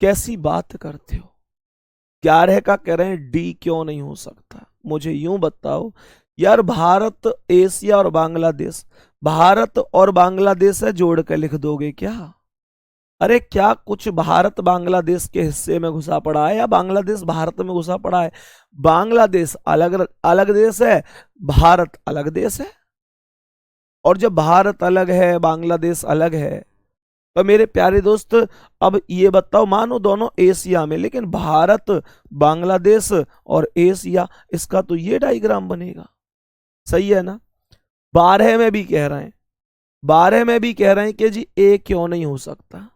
कैसी बात करते हो। 11 का कह रहे हैं डी क्यों नहीं हो सकता। मुझे यूं बताओ यार, भारत, एशिया और बांग्लादेश, भारत और बांग्लादेश है जोड़ के लिख दोगे क्या? अरे क्या कुछ भारत बांग्लादेश के हिस्से में घुसा पड़ा है या बांग्लादेश भारत में घुसा पड़ा है? बांग्लादेश अलग अलग देश है, भारत अलग देश है। और जब भारत अलग है, बांग्लादेश अलग है, तो मेरे प्यारे दोस्त अब ये बताओ, मानो दोनों एशिया में, लेकिन भारत, बांग्लादेश और एशिया, इसका तो ये डायग्राम बनेगा। सही है ना? 12 में भी कह रहे हैं, 12 में भी कह रहे हैं कि जी ए क्यों नहीं हो सकता।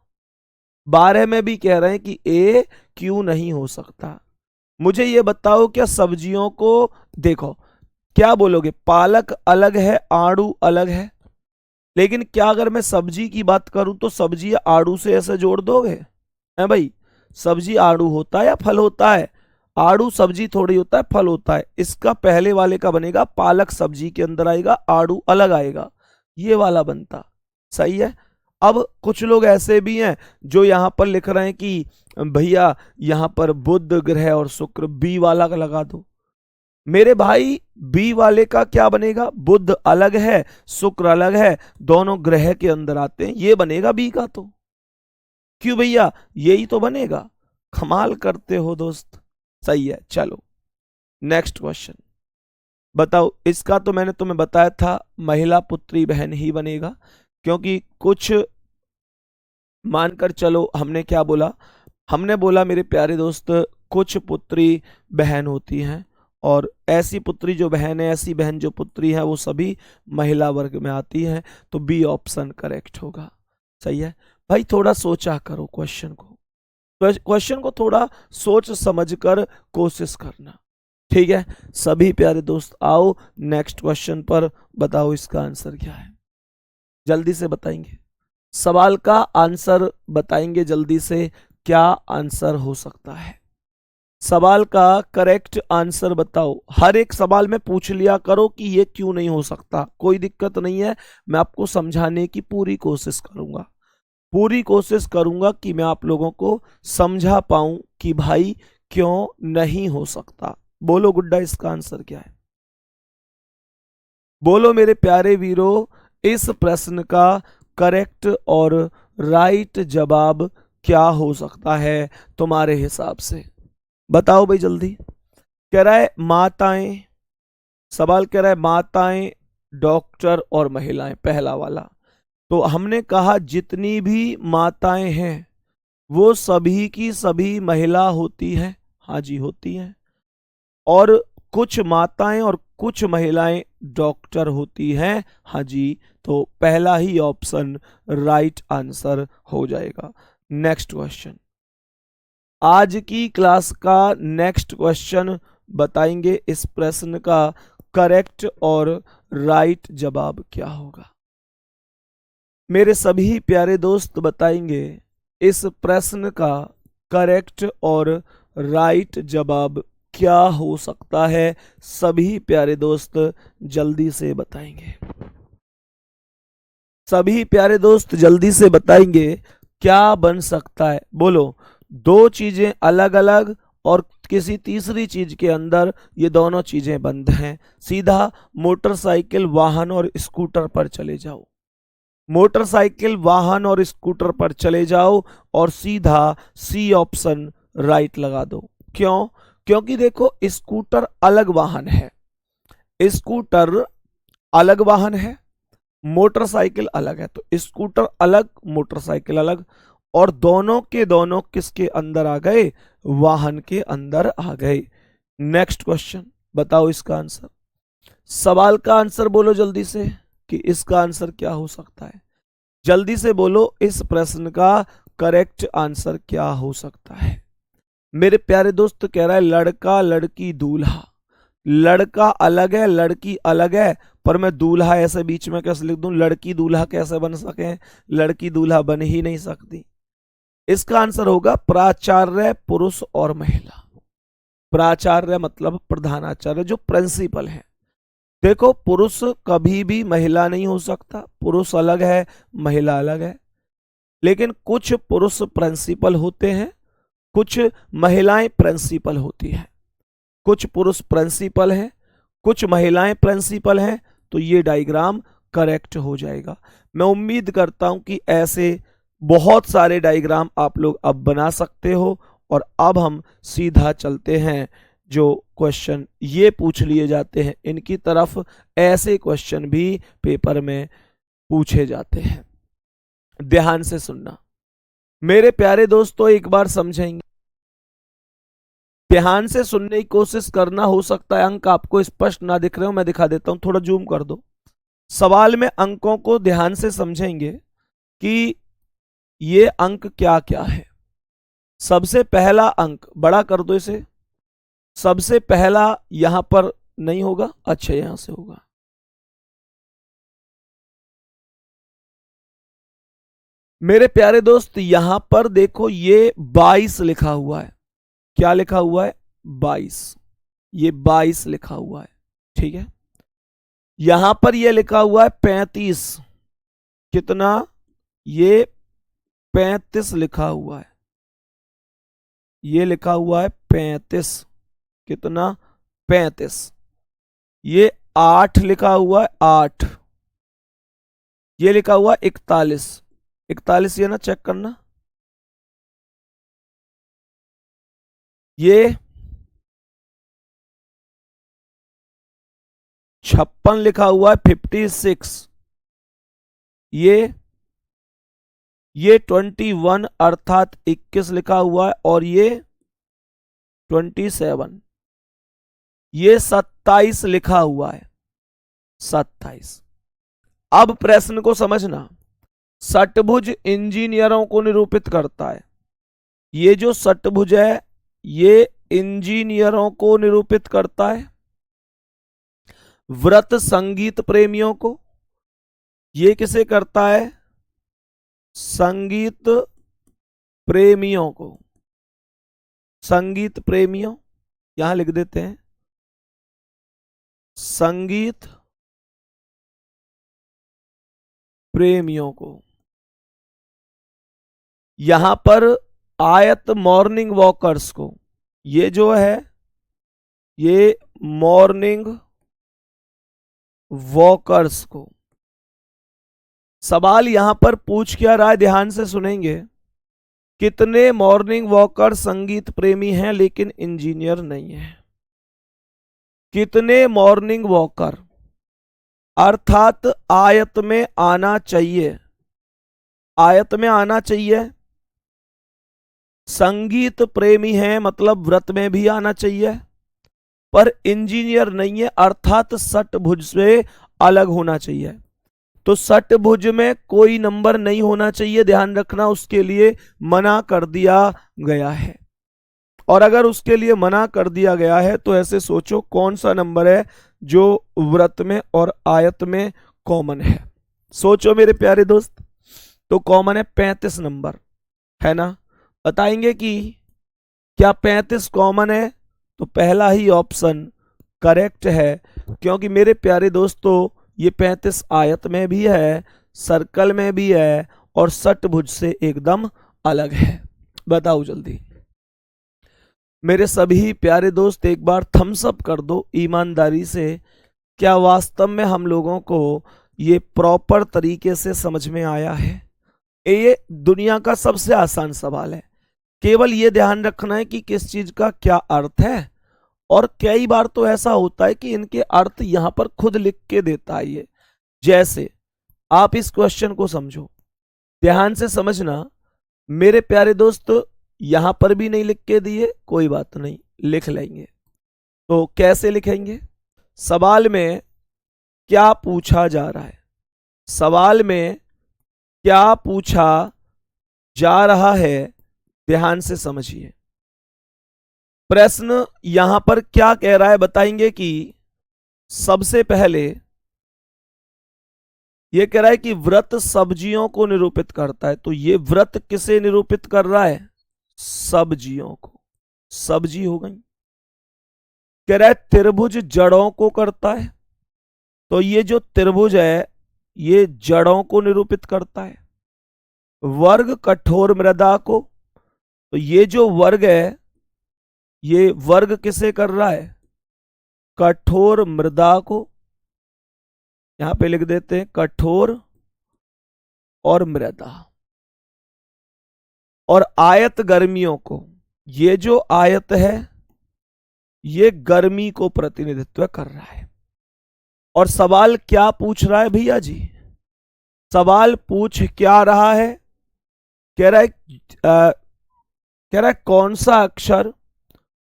12 में भी कह रहे हैं कि ए क्यों नहीं हो सकता। मुझे ये बताओ, क्या सब्जियों को देखो, क्या बोलोगे? पालक अलग है, आड़ू अलग है, लेकिन क्या अगर मैं सब्जी की बात करूं तो सब्जी आड़ू से ऐसे जोड़ दोगे? है भाई? सब्जी आड़ू होता है या फल होता है? आड़ू सब्जी थोड़ी होता है, फल होता है। इसका पहले वाले का बनेगा पालक सब्जी के अंदर आएगा, आड़ू अलग आएगा, ये वाला बनता। सही है। अब कुछ लोग ऐसे भी हैं जो यहां पर लिख रहे हैं कि भैया यहां पर बुध ग्रह और शुक्र, बी वाला का लगा दो। मेरे भाई बी वाले का क्या बनेगा? बुध अलग है, शुक्र अलग है, दोनों ग्रह के अंदर आते हैं, ये बनेगा बी का। तो क्यों भैया? यही तो बनेगा। कमाल करते हो दोस्त। सही है, चलो नेक्स्ट क्वेश्चन बताओ। इसका तो मैंने तुम्हें बताया था महिला पुत्री बहन ही बनेगा, क्योंकि कुछ मानकर चलो, हमने क्या बोला? हमने बोला मेरे प्यारे दोस्त, कुछ पुत्री बहन होती हैं और ऐसी पुत्री जो बहन है, ऐसी बहन जो पुत्री है, वो सभी महिला वर्ग में आती हैं। तो बी ऑप्शन करेक्ट होगा। सही है भाई, थोड़ा सोचा करो क्वेश्चन को, क्वेश्चन को थोड़ा सोच समझकर कोशिश करना। ठीक है सभी प्यारे दोस्त, आओ नेक्स्ट क्वेश्चन पर। बताओ इसका आंसर क्या है, जल्दी से बताएंगे। सवाल का आंसर बताएंगे जल्दी से, क्या आंसर हो सकता है। सवाल का करेक्ट आंसर बताओ। हर एक सवाल में पूछ लिया करो कि ये क्यों नहीं हो सकता, कोई दिक्कत नहीं है। मैं आपको समझाने की पूरी कोशिश करूंगा, पूरी कोशिश करूंगा कि मैं आप लोगों को समझा पाऊं कि भाई क्यों नहीं हो सकता। बोलो गुड्डा, इसका आंसर क्या है? बोलो मेरे प्यारे वीरों, इस प्रश्न का करेक्ट और राइट जवाब क्या हो सकता है तुम्हारे हिसाब से? बताओ भाई जल्दी। कह रहा है माताएं, सवाल कह रहा है माताएं, डॉक्टर और महिलाएं, पहला वाला। तो हमने कहा जितनी भी माताएं हैं वो सभी की सभी महिला होती हैं। हाँ जी होती हैं। और कुछ माताएं और कुछ महिलाएं डॉक्टर होती हैं। हाँ जी। तो पहला ही ऑप्शन राइट आंसर हो जाएगा। नेक्स्ट क्वेश्चन, आज की क्लास का नेक्स्ट क्वेश्चन बताएंगे, इस प्रश्न का करेक्ट और राइट जवाब क्या होगा। मेरे सभी प्यारे दोस्त बताएंगे इस प्रश्न का करेक्ट और राइट जवाब क्या हो सकता है। सभी प्यारे दोस्त जल्दी से बताएंगे। सभी प्यारे दोस्त जल्दी से बताएंगे क्या बन सकता है। बोलो। दो चीजें अलग अलग और किसी तीसरी चीज के अंदर ये दोनों चीजें बंद हैं। सीधा मोटरसाइकिल, वाहन और स्कूटर पर चले जाओ। मोटरसाइकिल, वाहन और स्कूटर पर चले जाओ और सीधा सी ऑप्शन राइट लगा दो। क्यों? क्योंकि देखो स्कूटर अलग वाहन है, स्कूटर अलग वाहन है, मोटरसाइकिल अलग है। तो स्कूटर अलग, मोटरसाइकिल अलग, और दोनों के दोनों किसके अंदर आ गए? वाहन के अंदर आ गए। नेक्स्ट क्वेश्चन, बताओ इसका आंसर। सवाल का आंसर बोलो जल्दी से कि इसका आंसर क्या हो सकता है। जल्दी से बोलो इस प्रश्न का करेक्ट आंसर क्या हो सकता है। मेरे प्यारे दोस्त कह रहा है लड़का लड़की दूल्हा। लड़का अलग है, लड़की अलग है, पर मैं दूल्हा ऐसे बीच में कैसे लिख दूं? लड़की दूल्हा कैसे बन सके? लड़की दूल्हा बन ही नहीं सकती। इसका आंसर होगा प्राचार्य, पुरुष और महिला। प्राचार्य मतलब प्रधानाचार्य, जो प्रिंसिपल है। देखो पुरुष कभी भी महिला नहीं हो सकता, पुरुष अलग है, महिला अलग है। लेकिन कुछ पुरुष प्रिंसिपल होते हैं, कुछ महिलाएं प्रिंसिपल होती हैं। कुछ पुरुष प्रिंसिपल हैं, कुछ महिलाएं प्रिंसिपल हैं। तो ये डायग्राम करेक्ट हो जाएगा। मैं उम्मीद करता हूं कि ऐसे बहुत सारे डायग्राम आप लोग अब बना सकते हो। और अब हम सीधा चलते हैं, जो क्वेश्चन ये पूछ लिए जाते हैं इनकी तरफ। ऐसे क्वेश्चन भी पेपर में पूछे जाते हैं। ध्यान से सुनना मेरे प्यारे दोस्तों, एक बार समझेंगे। ध्यान से सुनने की कोशिश करना। हो सकता है अंक आपको स्पष्ट ना दिख रहे हो, मैं दिखा देता हूं, थोड़ा जूम कर दो। सवाल में अंकों को ध्यान से समझेंगे कि ये अंक क्या क्या है। सबसे पहला अंक, बड़ा कर दो इसे। सबसे पहला यहां पर नहीं होगा, अच्छा यहां से होगा। मेरे प्यारे दोस्त यहां पर देखो ये 22 लिखा हुआ है। क्या लिखा हुआ है? 22। ये 22 लिखा हुआ है, ठीक है। यहां पर ये लिखा हुआ है 35। कितना? ये 35 लिखा हुआ है। ये लिखा हुआ है 35। कितना? 35। ये 8 लिखा हुआ है, 8। ये लिखा हुआ 41। 41 ये ना, चेक करना। ये 56 लिखा हुआ है, 56। ये 21 अर्थात 21 लिखा हुआ है, और ये 27। ये 27 लिखा हुआ है, 27। अब प्रश्न को समझना। षटभुज इंजीनियरों को निरूपित करता है। ये जो षटभुज है ये इंजीनियरों को निरूपित करता है। व्रत संगीत प्रेमियों को। ये किसे करता है? संगीत प्रेमियों को। संगीत प्रेमियों, यहां लिख देते हैं संगीत प्रेमियों को। यहां पर आयत मॉर्निंग वॉकर्स को। ये जो है ये मॉर्निंग वॉकर्स को। सवाल यहां पर पूछ क्या रहा है, ध्यान से सुनेंगे कितने मॉर्निंग वॉकर संगीत प्रेमी हैं लेकिन इंजीनियर नहीं है? कितने मॉर्निंग वॉकर अर्थात आयत में आना चाहिए, आयत में आना चाहिए, संगीत प्रेमी हैं मतलब व्रत में भी आना चाहिए, पर इंजीनियर नहीं है अर्थात षटभुज से अलग होना चाहिए। तो षटभुज में कोई नंबर नहीं होना चाहिए, ध्यान रखना, उसके लिए मना कर दिया गया है। और अगर उसके लिए मना कर दिया गया है तो ऐसे सोचो कौन सा नंबर है जो व्रत में और आयत में कॉमन है। सोचो मेरे प्यारे दोस्त, तो कॉमन है 35 नंबर, है ना? बताएंगे कि क्या 35 कॉमन है? तो पहला ही ऑप्शन करेक्ट है, क्योंकि मेरे प्यारे दोस्तों ये 35 आयत में भी है, सर्कल में भी है और षटभुज से एकदम अलग है। बताओ जल्दी मेरे सभी प्यारे दोस्त, एक बार थम्स अप कर दो ईमानदारी से। क्या वास्तव में हम लोगों को ये प्रॉपर तरीके से समझ में आया है? ये दुनिया का सबसे आसान सवाल है, केवल ये ध्यान रखना है कि किस चीज का क्या अर्थ है। और कई बार तो ऐसा होता है कि इनके अर्थ यहां पर खुद लिख के देता है ये। जैसे आप इस क्वेश्चन को समझो, ध्यान से समझना मेरे प्यारे दोस्त, यहां पर भी नहीं लिख के दिए, कोई बात नहीं, लिख लेंगे। तो कैसे लिखेंगे? सवाल में क्या पूछा जा रहा है, सवाल में क्या पूछा जा रहा है, ध्यान से समझिए। प्रश्न यहां पर क्या कह रहा है बताएंगे कि सबसे पहले यह कह रहा है कि व्रत सब्जियों को निरूपित करता है। तो ये व्रत किसे निरूपित कर रहा है? सब्जियों को, सब्जी हो गई। कह रहा है त्रिभुज जड़ों को करता है, तो ये जो त्रिभुज है ये जड़ों को निरूपित करता है। वर्ग कठोर मृदा को, तो ये जो वर्ग है ये वर्ग किसे कर रहा है? कठोर मृदा को। यहां पे लिख देते हैं कठोर और मृदा। और आयत गर्मियों को, ये जो आयत है ये गर्मी को प्रतिनिधित्व कर रहा है। और सवाल क्या पूछ रहा है भैया जी? सवाल पूछ क्या रहा है? कह रहा है कौन सा अक्षर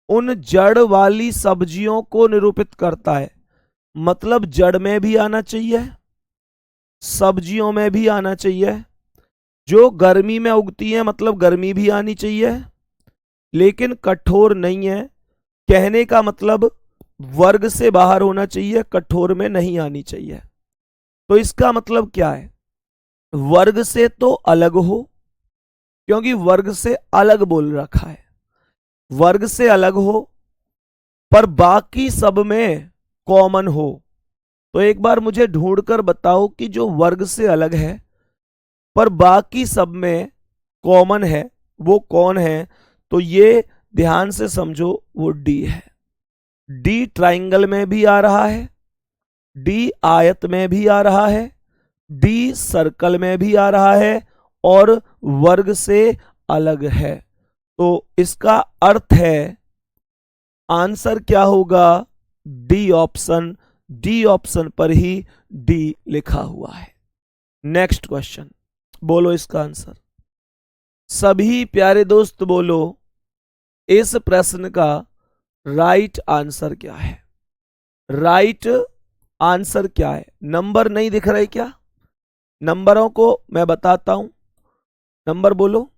उन जड़ वाली सब्जियों को निरूपित करता है। मतलब जड़ में भी आना चाहिए, सब्जियों में भी आना चाहिए, जो गर्मी में उगती है मतलब गर्मी भी आनी चाहिए, लेकिन कठोर नहीं है। कहने का मतलब वर्ग से बाहर होना चाहिए, कठोर में नहीं आनी चाहिए। तो इसका मतलब क्या है? वर्ग से तो अलग हो, क्योंकि वर्ग से अलग बोल रखा है, वर्ग से अलग हो पर बाकी सब में कॉमन हो। तो एक बार मुझे ढूंढकर बताओ कि जो वर्ग से अलग है पर बाकी सब में कॉमन है वो कौन है? तो ये ध्यान से समझो, वो डी है। डी ट्राइंगल में भी आ रहा है, डी आयत में भी आ रहा है, डी सर्कल में भी आ रहा है और वर्ग से अलग है। तो इसका अर्थ है आंसर क्या होगा? D option. डी ऑप्शन पर ही डी लिखा हुआ है। नेक्स्ट क्वेश्चन, बोलो इसका आंसर। सभी प्यारे दोस्त बोलो इस प्रश्न का राइट आंसर क्या है? राइट आंसर क्या है? नंबर नहीं दिख रहे क्या? नंबरों को मैं बताता हूं, नंबर बोलो।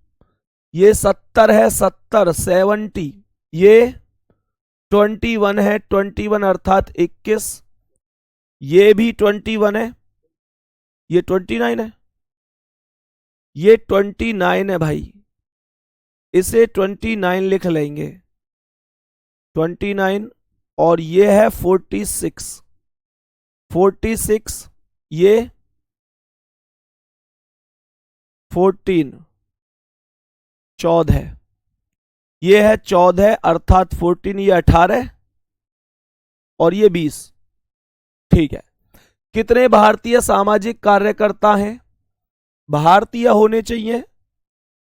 ये 70 है, 70 70। ये 21 है, 21 अर्थात 21। ये भी 21 है, ये 29 है, ये 29 है भाई, इसे 29 लिख लेंगे, 29। और ये है 46, 46, ये 14, 14, ये है 14 अर्थात 14, ये 18 और ये 20। ठीक है। कितने भारतीय सामाजिक कार्यकर्ता हैं? भारतीय होने चाहिए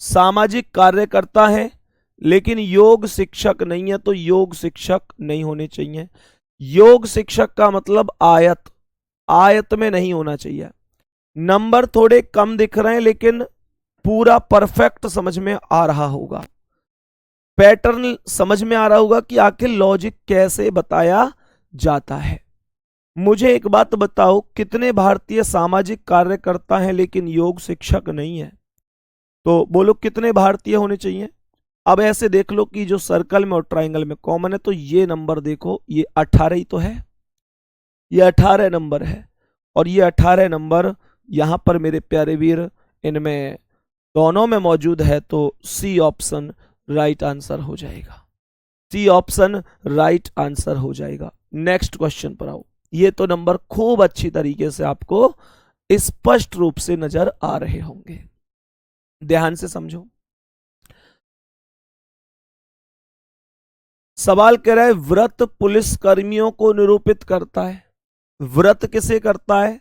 सामाजिक कार्य करता है लेकिन योग शिक्षक नहीं है, तो योग शिक्षक नहीं होने चाहिए। योग शिक्षक का मतलब आयत, आयत में नहीं होना चाहिए। नंबर थोड़े कम दिख रहे हैं लेकिन पूरा परफेक्ट समझ में आ रहा होगा, पैटर्न समझ में आ रहा होगा कि आखिर लॉजिक कैसे बताया जाता है। मुझे एक बात बताओ, कितने भारतीय सामाजिक कार्य करता है लेकिन योग शिक्षक नहीं है? तो बोलो कितने भारतीय होने चाहिए। अब ऐसे देख लो कि जो सर्कल में और ट्राइंगल में कॉमन है, तो ये नंबर देखो, ये 18 ही तो है, ये 18 नंबर है, और ये 18 नंबर यहां पर मेरे प्यारे वीर इनमें दोनों में मौजूद है, तो सी ऑप्शन राइट आंसर हो जाएगा। सी ऑप्शन राइट आंसर हो जाएगा। नेक्स्ट क्वेश्चन पर आओ। ये तो नंबर खूब अच्छी तरीके से आपको स्पष्ट रूप से नजर आ रहे होंगे, ध्यान से समझो। सवाल कह रहा है व्रत पुलिस कर्मियों को निरूपित करता है। व्रत किसे करता है?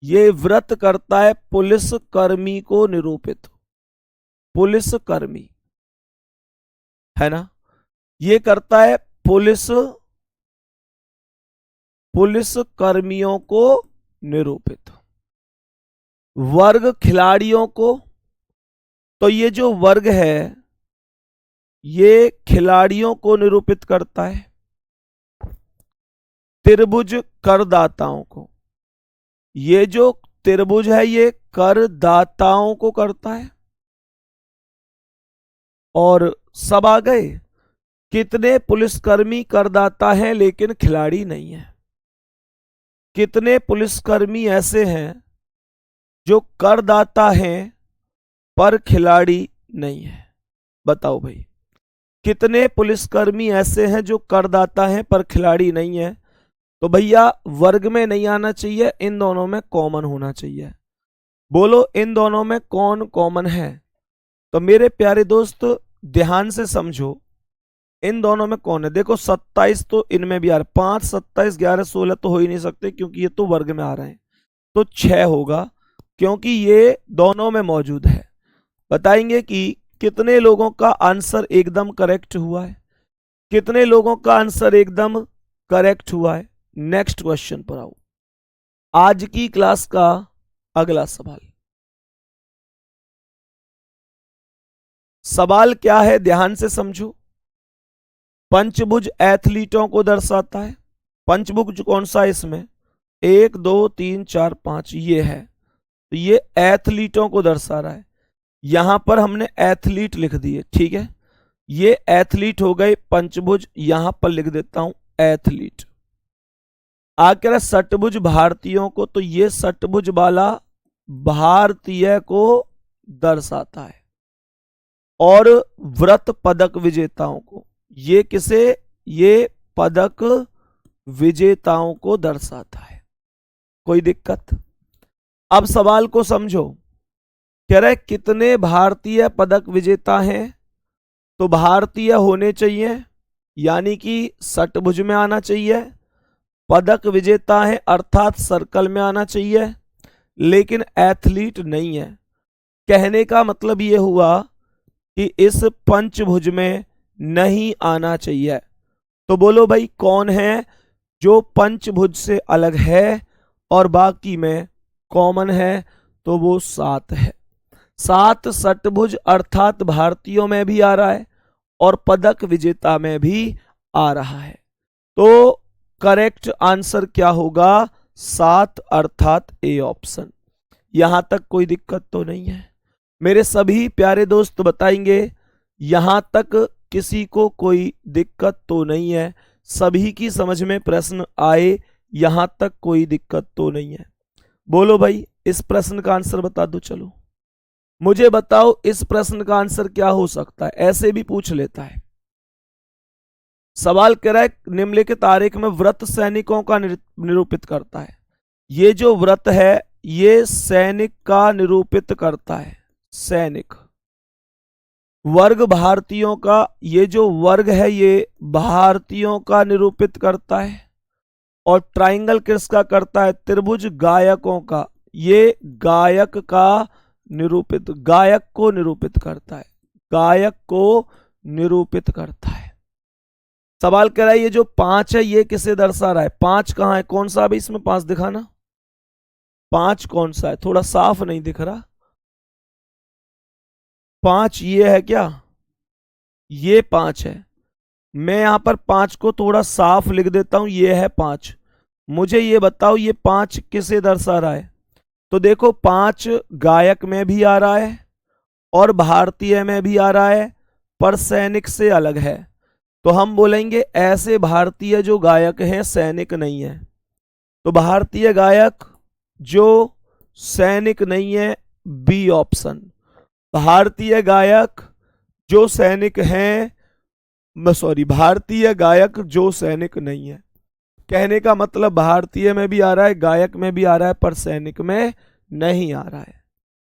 ये व्रत करता है पुलिस कर्मी को निरूपित, पुलिस कर्मी है ना, ये करता है पुलिस कर्मियों को निरूपित। वर्ग खिलाड़ियों को, तो ये जो वर्ग है ये खिलाड़ियों को निरूपित करता है। त्रिभुज करदाताओं को, ये जो त्रिभुज है ये करदाताओं को करता है। और सब आ गए। कितने पुलिसकर्मी करदाता हैं लेकिन खिलाड़ी नहीं है? कितने पुलिसकर्मी ऐसे हैं जो करदाता हैं पर खिलाड़ी नहीं है? बताओ भाई, कितने पुलिसकर्मी ऐसे हैं जो करदाता हैं पर खिलाड़ी नहीं है? तो भैया वर्ग में नहीं आना चाहिए, इन दोनों में कॉमन होना चाहिए। बोलो इन दोनों में कौन कॉमन है? तो मेरे प्यारे दोस्त ध्यान से समझो, इन दोनों में कौन है? देखो 27 तो इनमें भी आ रहा है, 5, 27, 11, 16 तो हो ही नहीं सकते क्योंकि ये तो वर्ग में आ रहे हैं, तो 6 होगा क्योंकि ये दोनों में मौजूद है। बताएंगे कि कितने लोगों का आंसर एकदम करेक्ट हुआ है, कितने लोगों का आंसर एकदम करेक्ट हुआ है। नेक्स्ट क्वेश्चन पर आओ। आज की क्लास का अगला सवाल, सवाल क्या है ध्यान से समझो। पंचभुज एथलीटों को दर्शाता है। पंचभुज कौन सा है इसमें? 1 2 3 4 5 ये है, तो ये एथलीटों को दर्शा रहा है। यहां पर हमने एथलीट लिख दिए, ठीक है, ये एथलीट हो गए पंचभुज, यहां पर लिख देता हूं एथलीट। आगे कह रहा षटभुज भारतीयों को, तो ये षटभुज वाला भारतीय को दर्शाता है। और व्रत पदक विजेताओं को, ये किसे? ये पदक विजेताओं को दर्शाता है। कोई दिक्कत? अब सवाल को समझो, कह रहे कितने भारतीय पदक विजेता हैं? तो भारतीय होने चाहिए, यानी कि षटभुज में आना चाहिए। पदक विजेता है अर्थात सर्कल में आना चाहिए, लेकिन एथलीट नहीं है। कहने का मतलब यह हुआ कि इस पंचभुज में नहीं आना चाहिए। तो बोलो भाई कौन है जो पंचभुज से अलग है और बाकी में कॉमन है? तो वो 7 है। 7 षटभुज अर्थात भारतीयों में भी आ रहा है और पदक विजेता में भी आ रहा है। तो करेक्ट आंसर क्या होगा? 7 अर्थात ए ऑप्शन। यहां तक कोई दिक्कत तो नहीं है मेरे सभी प्यारे दोस्त? बताएंगे यहां तक किसी को कोई दिक्कत तो नहीं है? सभी की समझ में प्रश्न आए, यहां तक कोई दिक्कत तो नहीं है? बोलो भाई इस प्रश्न का आंसर बता दो। चलो मुझे बताओ इस प्रश्न का आंसर क्या हो सकता है? ऐसे भी पूछ लेता है। सवाल कह रहा है निम्नलिखित आरेख में व्रत सैनिकों का निरूपित करता है। ये जो व्रत है ये सैनिक का निरूपित करता है, सैनिक। वर्ग भारतीयों का, ये जो वर्ग है ये भारतीयों का निरूपित करता है। और ट्राइंगल किसका करता है? त्रिभुज गायकों का, ये गायक का निरूपित, गायक को निरूपित करता है, गायक को निरूपित करता है। सवाल कह रहा है ये जो 5 है ये किसे दर्शा रहा है? 5 कहां है? कौन सा? अभी इसमें 5 दिखाना, 5 कौन सा है? थोड़ा साफ नहीं दिख रहा। 5 ये है क्या? ये 5 है। मैं यहां पर 5 को थोड़ा साफ लिख देता हूं, ये है 5। मुझे ये बताओ ये 5 किसे दर्शा रहा है? तो देखो 5 गायक में भी आ रहा है और भारतीय में भी आ रहा है, पर सैनिक से अलग है। तो हम बोलेंगे ऐसे भारतीय जो गायक हैं सैनिक नहीं है। तो भारतीय गायक जो सैनिक नहीं है, बी ऑप्शन। भारतीय गायक जो सैनिक हैं, सॉरी, भारतीय गायक जो सैनिक नहीं है। कहने का मतलब भारतीय में भी आ रहा है, गायक में भी आ रहा है, पर सैनिक में नहीं आ रहा है।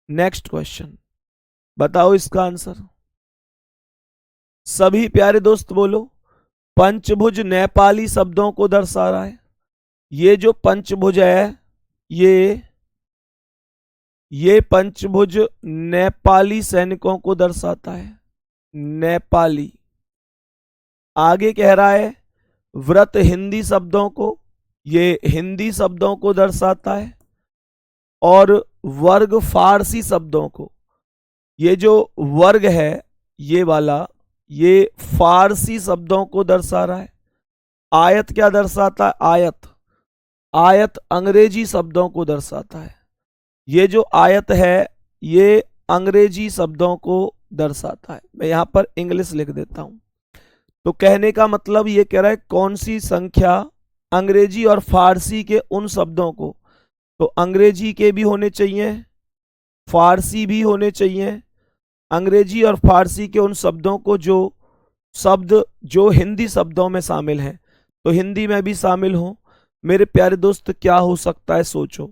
नेक्स्ट क्वेश्चन, बताओ इसका आंसर। सभी प्यारे दोस्त बोलो। पंचभुज नेपाली शब्दों को दर्शा रहा है। ये जो पंचभुज है ये पंचभुज नेपाली सैनिकों को दर्शाता है, नेपाली। आगे कह रहा है व्रत हिंदी शब्दों को, ये हिंदी शब्दों को दर्शाता है। और वर्ग फारसी शब्दों को, ये जो वर्ग है ये वाला, ये फारसी शब्दों को दर्शा रहा है। आयत क्या दर्शाता है? आयत, आयत अंग्रेजी शब्दों को दर्शाता है। ये जो आयत है ये अंग्रेजी शब्दों को दर्शाता है। मैं यहां पर इंग्लिश लिख देता हूं। तो कहने का मतलब ये कह रहा है कौन सी संख्या अंग्रेजी और फारसी के उन शब्दों को, तो अंग्रेजी के भी होने चाहिए, फारसी भी होने चाहिए। अंग्रेजी और फारसी के उन शब्दों को, जो शब्द जो हिंदी शब्दों में शामिल हैं, तो हिंदी में भी शामिल हो। मेरे प्यारे दोस्त क्या हो सकता है? सोचो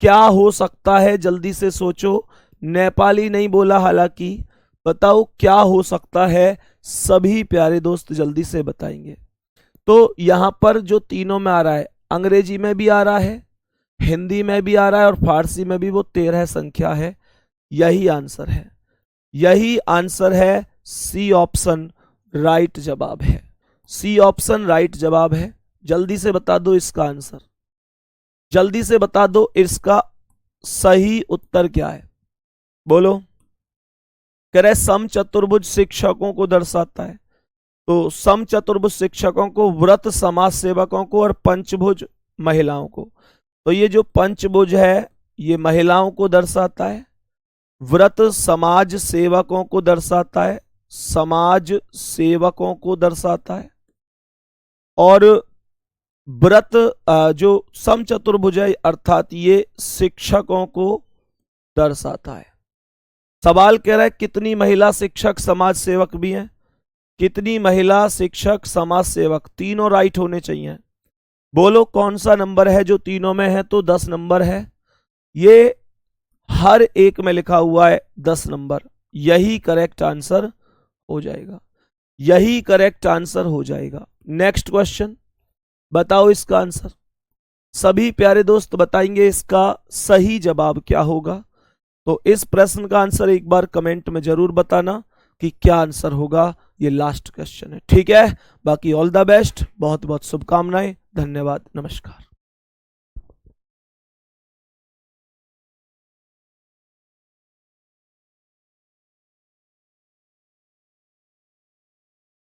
क्या हो सकता है, जल्दी से सोचो। नेपाली नहीं बोला हालांकि, बताओ क्या हो सकता है? सभी प्यारे दोस्त जल्दी से बताएंगे। तो यहां पर जो तीनों में आ रहा है, अंग्रेजी में भी आ रहा है, हिंदी में भी आ रहा है और फारसी में भी, वो 13 संख्या है। यही आंसर है, यही आंसर है। सी ऑप्शन राइट जवाब है, सी ऑप्शन राइट जवाब है। जल्दी से बता दो इसका आंसर, जल्दी से बता दो इसका सही उत्तर क्या है, बोलो। कह रहे सम चतुर्भुज शिक्षकों को दर्शाता है। तो सम चतुर्भुज शिक्षकों को, व्रत समाज सेवकों को और पंचभुज महिलाओं को। तो ये जो पंचभुज है ये महिलाओं को दर्शाता है, व्रत समाज सेवकों को दर्शाता है, समाज सेवकों को दर्शाता है, और व्रत जो सम चतुर्भुज है अर्थात ये शिक्षकों को दर्शाता है। सवाल कह रहा है कितनी महिला शिक्षक समाज सेवक भी हैं? कितनी महिला शिक्षक समाज सेवक? तीनों राइट होने चाहिए। बोलो कौन सा नंबर है जो तीनों में है? तो 10 नंबर है। ये हर एक में लिखा हुआ है 10 नंबर। यही करेक्ट आंसर हो जाएगा, यही करेक्ट आंसर हो जाएगा। नेक्स्ट क्वेश्चन, बताओ इसका आंसर। सभी प्यारे दोस्त बताएंगे इसका सही जवाब क्या होगा। तो इस प्रश्न का आंसर एक बार कमेंट में जरूर बताना कि क्या आंसर होगा। ये लास्ट क्वेश्चन है, ठीक है। बाकी ऑल द बेस्ट, बहुत बहुत शुभकामनाएं, धन्यवाद, नमस्कार।